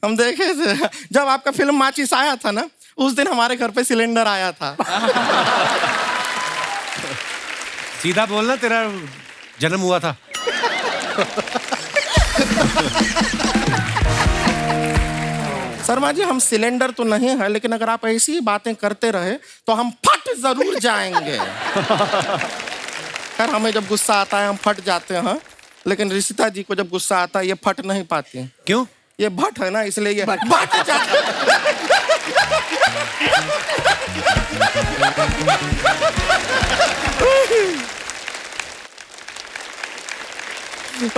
हम देखे थे जब आपका फिल्म माचिस आया था ना, उस दिन हमारे घर पे सिलेंडर आया था। सीधा बोलना, तेरा जन्म हुआ था? शर्मा जी हम सिलेंडर तो नहीं है, लेकिन अगर आप ऐसी बातें करते रहे तो हम फट जरूर जाएंगे। खैर हमें जब गुस्सा आता है हम फट जाते हैं, लेकिन रिशिता जी को जब गुस्सा आता है ये फट नहीं पाती। क्यों? ये भट है ना, इसलिए ये भट जाते।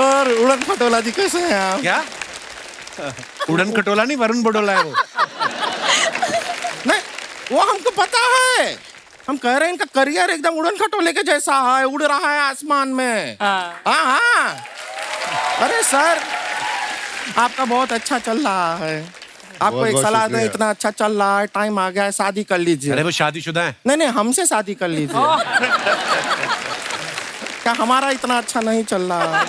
और उड़न खटोला जी कैसे हैं आप? क्या? उड़न खटोला नहीं, वरुण बडोला है वो। नहीं, वो हमको पता है। हम कह रहे हैं इनका करियर एकदम उड़न खटोले के जैसा है, उड़ रहा है आसमान में। हाँ। अरे सर आपका बहुत अच्छा चल रहा है, आपको एक सलाह दें, इतना अच्छा चल रहा है, टाइम आ गया है, शादी कर लीजिए। अरे वो शादीशुदा है? नहीं, हमसे शादी कर लीजिए। क्या हमारा इतना अच्छा नहीं चल रहा?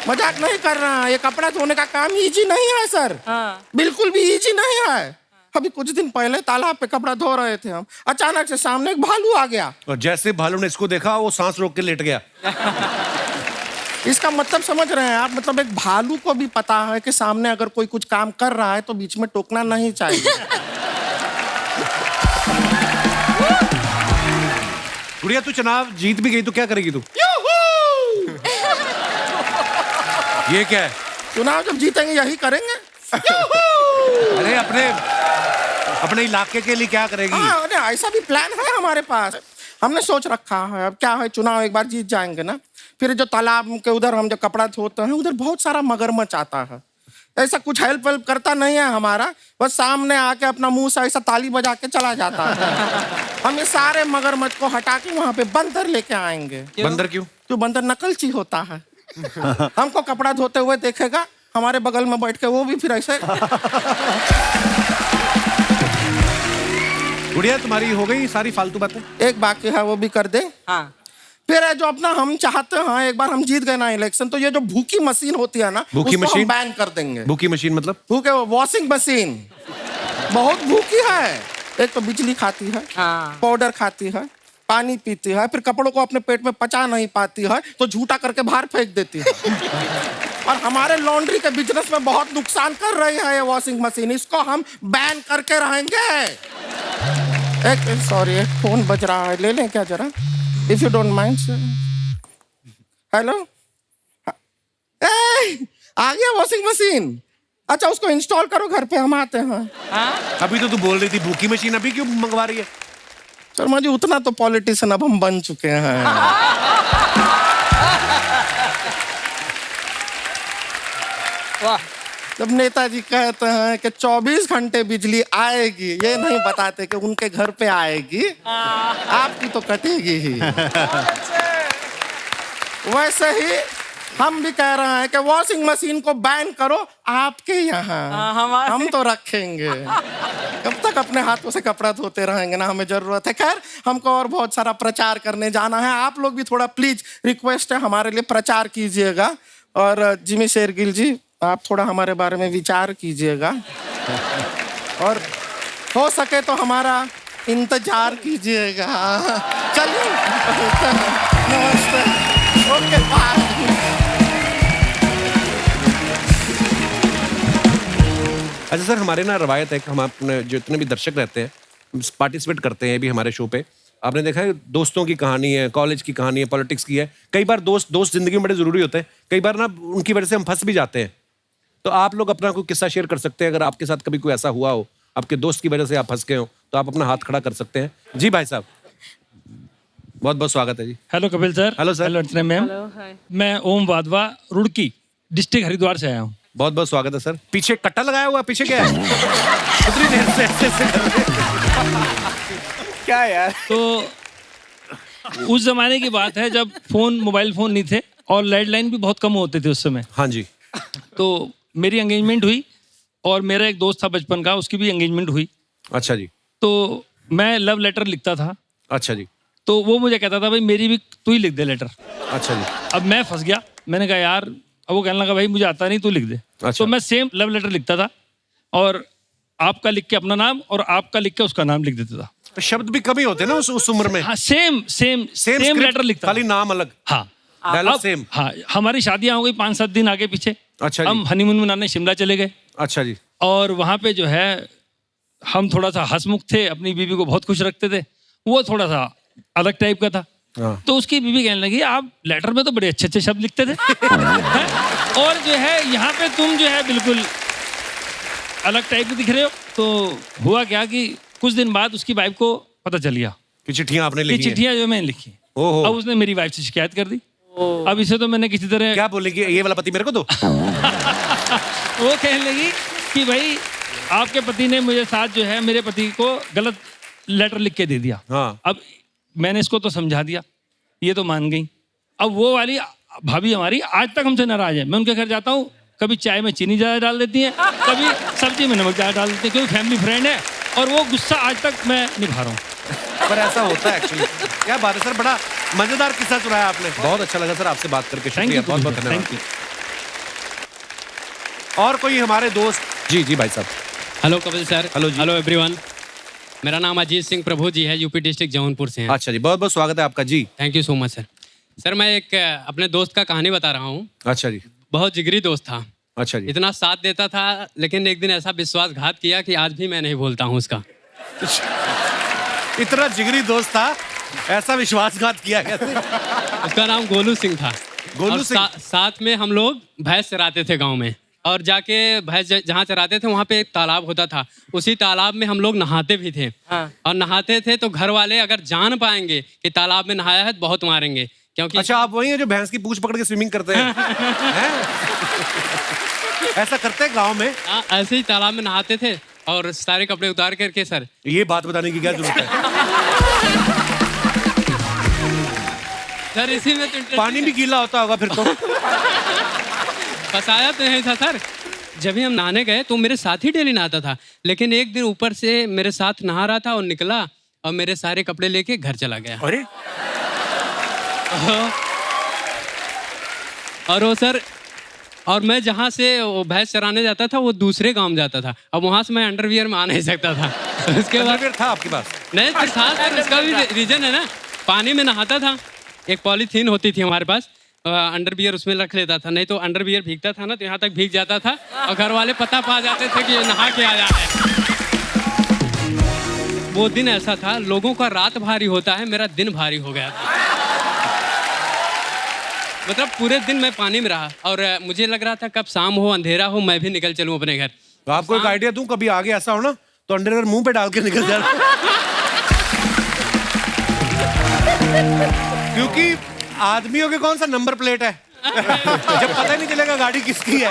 मजाक नहीं कर रहा, ये कपड़ा धोने का काम इजी नहीं है सर। बिल्कुल भी इजी नहीं है। अभी कुछ दिन पहले तालाब पे कपड़ा धो रहे थे हम, अचानक से सामने एक भालू आ गया, और जैसे भालू ने इसको देखा वो सांस रोक के लेट गया। इसका मतलब समझ रहे हैं आप? मतलब एक भालू को भी पता है कि सामने अगर कोई कुछ काम कर रहा है तो बीच में टोकना नहीं चाहिए। गुड़िया तू चुनाव जीत भी गई तो क्या करेगी तू? ये क्या है? चुनाव जब जीतेंगे यही करेंगे। अरे अपने इलाके के लिए क्या करेगी? ऐसा भी प्लान है हमारे पास, हमने सोच रखा है। अब क्या है, चुनाव एक बार जीत जाएंगे ना, फिर जो तालाब के उधर हम जो कपड़ा धोते हैं उधर बहुत सारा मगरमच्छ आता है। ऐसा कुछ हेल्प वेल्प करता नहीं है हमारा, बस सामने आके अपना मुंह से ऐसा ताली बजा के चला जाता है। हम ये सारे मगरमच्छ को हटा के वहाँ पे बंदर लेके आएंगे। बंदर क्यों? क्यों? बंदर नकलची होता है। हमको कपड़ा धोते हुए देखेगा, हमारे बगल में बैठ के वो भी फिर ऐसे। गुड़िया तुम्हारी हो गई सारी फालतू बातें? एक बाकी है, वो भी कर दे। हाँ। फिर है जो अपना हम चाहते हैं एक बार हम जीत गए ना इलेक्शन, तो ये जो भूखी मशीन होती है ना, भूखी उसको मशीन? हम बैन कर देंगे। भूखी मशीन मतलब? भूखे वॉशिंग मशीन बहुत भूखी है। एक तो बिजली खाती है, पाउडर खाती है, पानी पीती है, फिर कपड़ों को अपने पेट में पचा नहीं पाती है तो झूठा करके बाहर फेंक देती है। और हमारे लॉन्ड्री के बिजनेस में बहुत नुकसान कर रही है ये वॉशिंग मशीन। इसको हम बैन करके रहेंगे। एक सॉरी, एक फोन बज रहा है, ले लें क्या जरा, if you don't mind. Hello, आ गया वॉशिंग मशीन। अच्छा, उसको इंस्टॉल करो घर पे, हम आते हैं। अभी तो तू बोल रही थी भूखी मशीन, अभी क्यों मंगवा रही है? शर्मा जी, उतना तो पॉलिटिशियन अब हम बन चुके हैं। वाह। जब नेताजी कहते हैं कि 24 घंटे बिजली आएगी, ये नहीं बताते कि उनके घर पे आएगी, आपकी तो कटेगी ही। वैसे ही हम भी कह रहे हैं कि वॉशिंग मशीन को बैन करो आपके यहाँ, हम तो रखेंगे। कब तक अपने हाथों से कपड़ा धोते रहेंगे ना, हमें जरूरत है। खैर, हमको और बहुत सारा प्रचार करने जाना है। आप लोग भी थोड़ा प्लीज, रिक्वेस्ट है, हमारे लिए प्रचार कीजिएगा। और जिमी शेरगिल जी, आप थोड़ा हमारे बारे में विचार कीजिएगा और हो सके तो हमारा इंतजार कीजिएगा। चलिए, नमस्ते, ओके, बाय। अच्छा सर, हमारे ना रवायत है कि हम अपने जितने भी दर्शक रहते हैं पार्टिसिपेट करते हैं भी हमारे शो पे। आपने देखा है दोस्तों की कहानी है, कॉलेज की कहानी है, पॉलिटिक्स की है। कई बार दोस्त जिंदगी में बड़े जरूरी होते हैं। कई बार ना उनकी वजह से हम फंस भी जाते हैं। तो आप लोग अपना कोई किस्सा शेयर कर सकते हैं, अगर आपके साथ कभी कोई ऐसा हुआ हो, आपके दोस्त की वजह से आप फंस गए हो, तो आप अपना हाथ खड़ा कर सकते हैं। जी भाई साहब, बहुत बहुत स्वागत है जी। Hello Kapil sir. Hello sir. Hello Archana ma'am. मैं ओम वाधवा, रुड़की डिस्ट्रिक्ट हरिद्वार से आया हूँ। बहुत बहुत स्वागत है सर। पीछे कट्टा लगाया हुआ, पीछे क्या है? कितनी देर से ऐसे कर रहे हैं? क्या यार। तो उस जमाने की बात है जब मोबाइल फोन नहीं थे और लैंडलाइन भी बहुत कम होते थे उस समय। हाँ जी। तो मेरी एंगेजमेंट हुई और मेरा एक दोस्त था बचपन का, उसकी भी एंगेजमेंट हुई। अच्छा जी। तो मैं लव लेटर लिखता था। अच्छा जी। तो वो मुझे कहता था भाई मेरी भी तू ही लिख दे लेटर। अच्छा जी। अब मैं फंस गया, मैंने कहा यार, अब वो कहने लगा भाई मुझे आता नहीं, तू लिख दे। अच्छा। तो मैं सेम लव लेटर लिखता था और आपका लिख के अपना नाम और आपका लिख के उसका नाम लिख देता था। शब्द भी कम ही होते ना उस उम्र में। हाँ, सेम लेटर लिखता, खाली नाम अलग। हाँ, डायलॉग सेम। हाँ, हमारी शादियां हो गई 5-7 दिन आगे पीछे। अच्छा जी। हम हनीमून मनाने शिमला चले गए। अच्छा जी। और वहां पे जो है हम थोड़ा सा हंसमुख थे, अपनी बीवी को बहुत खुश रखते थे, वो थोड़ा सा अलग टाइप का था। तो उसकी बीवी कहने लगी आप लेटर में तो बड़े अच्छे अच्छे शब्द लिखते थे और जो है यहाँ पे तुम जो है बिल्कुल अलग टाइप के दिख रहे हो। तो हुआ क्या कि कुछ दिन बाद उसकी वाइफ को पता चल गया कि चिट्ठियां आपने लिखी हैं। चिट्ठियां जो मैंने लिखी। अब उसने मेरी वाइफ से शिकायत कर दी। अब इसे तो मैंने किसी तरह, क्या बोलेगी, ये वाला पति मेरे को दो। वो कहने लगी कि भाई आपके पति ने मुझे साथ जो है मेरे पति को गलत लेटर लिख के दे दिया। हाँ। अब मैंने इसको तो समझा दिया, ये तो मान गई। अब वो वाली भाभी हमारी आज तक हमसे नाराज है। मैं उनके घर जाता हूँ, कभी चाय में चीनी ज़्यादा डाल देती हैं, कभी सब्जी में नमक ज़्यादा डाल देती हैं, क्योंकि फैमिली फ्रेंड है और वो गुस्सा आज तक मैं निभा रहा हूँ। पर ऐसा होता है एक्चुअली। क्या बात है सर, बड़ा मजेदार किस्सा सुनाया आपने। बहुत अच्छा लगा सर आपसे बात करके। शुक्रिया, बहुत बहुत धन्यवाद। और कोई हमारे दोस्त? जी जी भाई साहब। Hello Kapil sir. हेलो जी। Hello everyone. मेरा नाम अजीत सिंह प्रभु जी है, यूपी डिस्ट्रिक्ट जौनपुर से हैं। अच्छा जी, बहुत बहुत स्वागत है आपका जी। Thank you so much sir. Sir मैं एक अपने दोस्त का कहानी बता रहा हूँ। अच्छा जी। बहुत जिगरी दोस्त था। अच्छा जी। इतना साथ देता था, लेकिन एक दिन ऐसा विश्वासघात किया कि आज भी मैं नहीं भूलता हूँ उसका। इतना जिगरी दोस्त था, ऐसा विश्वासघात किया गया। उसका नाम गोलू सिंह था। गोलू सिंह। साथ में हम लोग भैंस चराते थे गाँव में, और जाके भैंस जहाँ चराते थे वहाँ पे एक तालाब होता था। उसी तालाब में हम लोग नहाते भी थे। हाँ। और नहाते थे तो घर वाले अगर जान पाएंगे कि तालाब में नहाया है तो बहुत मारेंगे, क्योंकि। अच्छा, आप वही हैं जो भैंस की पूंछ पकड़ के स्विमिंग करते हैं? ऐसा करते हैं गांव में? हाँ, ऐसे ही तालाब में नहाते थे और सारे कपड़े उतार करके। सर ये बात बताने की क्या जरूरत है? सर इसी में तो पानी भी गीला होता होगा फिर तो। फंसाया तो नहीं था सर। जब भी हम नहाने गए तो मेरे साथ ही डेली नहाता था, लेकिन एक दिन ऊपर से मेरे साथ नहा रहा था और निकला और मेरे सारे कपड़े लेके घर चला गया। अरे और वो सर, और मैं जहाँ से वो भैंस चराने जाता था वो दूसरे गांव में जाता था। अब वहाँ से मैं अंडरवियर में आ नहीं सकता था। उसके बाद अंडरवियर था आपके पास? नहीं तो था सर, उसका भी रीजन है ना। पानी में नहाता था, एक पॉलीथीन होती थी हमारे पास, अंडरवियर उसमें रख लेता था, नहीं तो अंडरवियर भीगता था ना तो यहाँ तक भीग जाता था और घर वाले पता पा जाते थे कि ये नहा के आया है। वो दिन ऐसा था, लोगों का रात भारी होता है, मेरा दिन भारी हो गया था। मतलब पूरे दिन मैं पानी में रहा और मुझे लग रहा था कब शाम हो, अंधेरा हो, मैं भी निकल चलूं अपने घर। तो आपको एक आइडिया दूं, कभी आगे ऐसा हो ना तो अंडरवियर मुंह पे डाल के निकल जाना। क्योंकि आदमियों के कौन सा नंबर प्लेट है जब पता नहीं चलेगा गाड़ी किसकी है।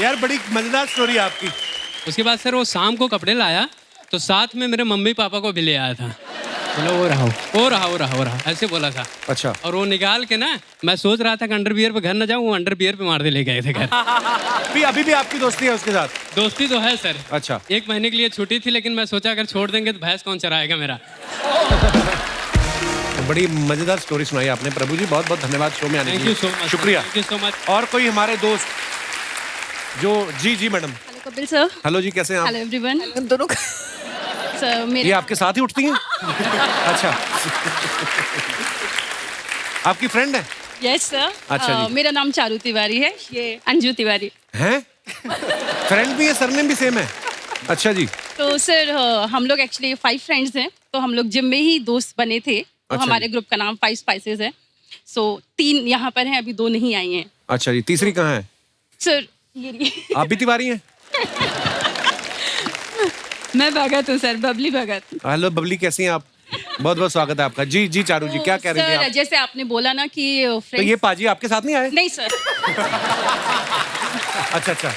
यार बड़ी मजेदार स्टोरी है आपकी। उसके बाद सर वो शाम को कपड़े लाया तो साथ में मेरे मम्मी पापा को भी ले आया था। बोला वो रहा ऐसे बोला था। अच्छा। और वो निकाल के ना, मैं सोच रहा था कि अंडरवियर पे घर न जाऊं, वो अंडरवियर पे मार दे ले गए थे घर। अभी भी आपकी दोस्ती है उसके साथ? दोस्ती तो है सर। अच्छा। 1 महीने के लिए छुट्टी थी, लेकिन मैं सोचा अगर छोड़ देंगे तो भैंस कौन चराएगा मेरा। बड़ी मजेदार स्टोरी सुनाई आपने प्रभु जी, बहुत बहुत धन्यवाद शो में आने के लिए। Thank you so much. शुक्रिया। Thank you so much. और कोई हमारे दोस्त जो जी madam. Hello Kapil sir. Hello जी, कैसे हैं आप? Hello everyone. दोनों सर मेरे ये आपके साथ ही उठती हैं? अच्छा। आपकी फ्रेंड है? Yes sir. अच्छा जी। मेरा नाम चारू तिवारी है, ये अंजू तिवारी हैं? फ्रेंड भी है, सरनेम भी सेम है? अच्छा जी। तो सर हम लोग एक्चुअली 5 फ्रेंड्स हैं, तो हम लोग जिम में ही दोस्त बने थे। तो अच्छा हमारे ग्रुप का नाम 5 स्पाइसेस है। सो 3 यहाँ पर हैं, अभी 2 नहीं आई हैं। अच्छा जी, तीसरी कहाँ है? सर ये आप भी तिवारी हैं? मैं भगत हूँ सर, बबली भगत। हेलो बबली, कैसी हैं आप? बहुत बहुत स्वागत है आपका। जी जी चारू जी, क्या कह रही थी सर आप? जैसे आपने बोला ना कि तो ये पाजी आपके साथ नहीं आए? नहीं सर। अच्छा अच्छा।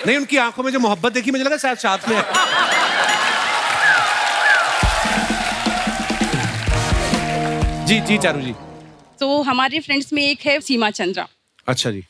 नहीं, उनकी आंखों में जो मोहब्बत देखी मुझे लगा शायद साथ में है। जी जी चारू जी। तो हमारे फ्रेंड्स में एक है सीमा चंद्रा। अच्छा जी।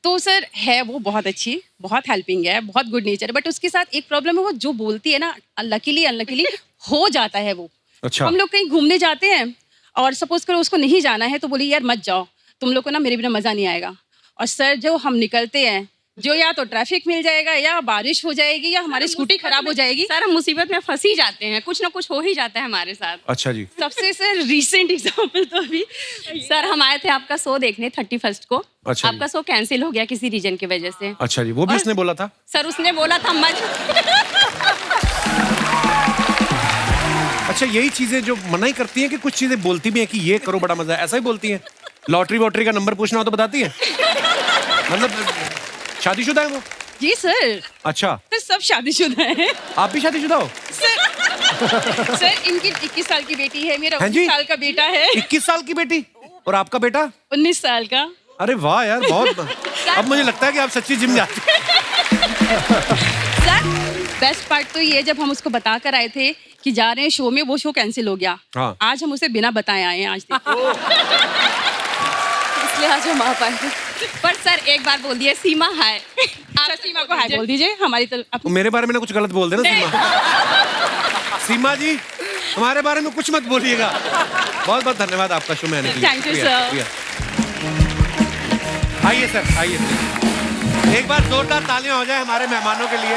तो सर है वो बहुत अच्छी, बहुत हेल्पिंग है, बहुत गुड नेचर है, बट उसके साथ एक प्रॉब्लम है, वो जो बोलती है ना अनलकीली हो जाता है वो। अच्छा। हम लोग कहीं घूमने जाते हैं और सपोज करो उसको नहीं जाना है तो बोली यार मत जाओ, तुम लोग को ना मेरे बिना मजा नहीं आएगा। और सर जो हम निकलते हैं, जो या तो ट्रैफिक मिल जाएगा या बारिश हो जाएगी या हमारी स्कूटी खराब हो जाएगी, सर हम मुसीबत में फंस ही जाते हैं, कुछ ना कुछ हो ही जाता है हमारे साथ। अच्छा जी। सबसे सर रीसेंट एग्जांपल तो अभी सर हम आए थे आपका शो देखने 31 को। अच्छा आपका शो कैंसिल हो गया किसी रीजन की वजह से। अच्छा जी, वो भी उसने बोला था? सर उसने बोला था मत। अच्छा, यही चीजें जो मना ही करती हैं कि कुछ चीजें बोलती भी हैं कि ये करो बड़ा मजा है, ऐसा ही बोलती हैं? लॉटरी वॉटरी का नंबर पूछना हो तो बताती है? मतलब शादीशुदा है वो? जी सर। अच्छा। तो सब शादीशुदा हैं। आप भी शादीशुदा हो? सर इनकी 21 साल की बेटी है, मेरा 19 साल का बेटा है। 21 साल की बेटी? और आपका बेटा? 19 साल का। अरे वाह यार, बहुत। अब मुझे लगता है कि आप सच्ची जिम जाते हैं। सर बेस्ट पार्ट तो ये, जब हम उसको बता कर आए थे कि जा रहे हैं शो में, वो शो कैंसिल हो गया। हाँ। आज हम उसे बिना बताए आए हैं। आज इसलिए आज हम आ पाए। पर सर एक बार बोल दिए सीमा हाय। आप सीमा को हाय बोल दीजिए हमारी तरफ। मेरे बारे में ना कुछ गलत बोल देना सीमा। सीमा जी, हमारे बारे में कुछ मत बोलिएगा। बहुत बहुत धन्यवाद आपका शो में आने के लिए। Thank you sir. आइए सर, आइए। एक बार जोरदार तालियां हो जाए हमारे मेहमानों के लिए।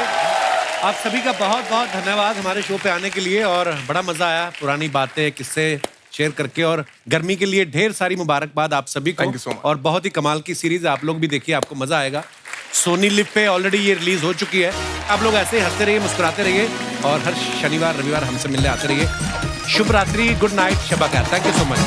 आप सभी का बहुत बहुत धन्यवाद हमारे शो पे आने के लिए, और बड़ा मजा आया पुरानी बातें किस्से शेयर करके, और गर्मी के लिए ढेर सारी मुबारकबाद आप सभी को। Thank you so much. और बहुत ही कमाल की सीरीज, आप लोग भी देखिए, आपको मजा आएगा। सोनी लिव पे ऑलरेडी ये रिलीज हो चुकी है। आप लोग ऐसे ही हंसते रहिए, मुस्कुराते रहिए, और हर शनिवार रविवार हमसे मिलने आते रहिए। शुभ रात्रि, गुड नाइट, शब खैर। Thank you so much.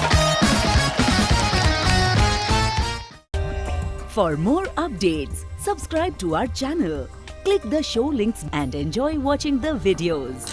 For more updates, subscribe to our channel, click the show links and enjoy watching the videos.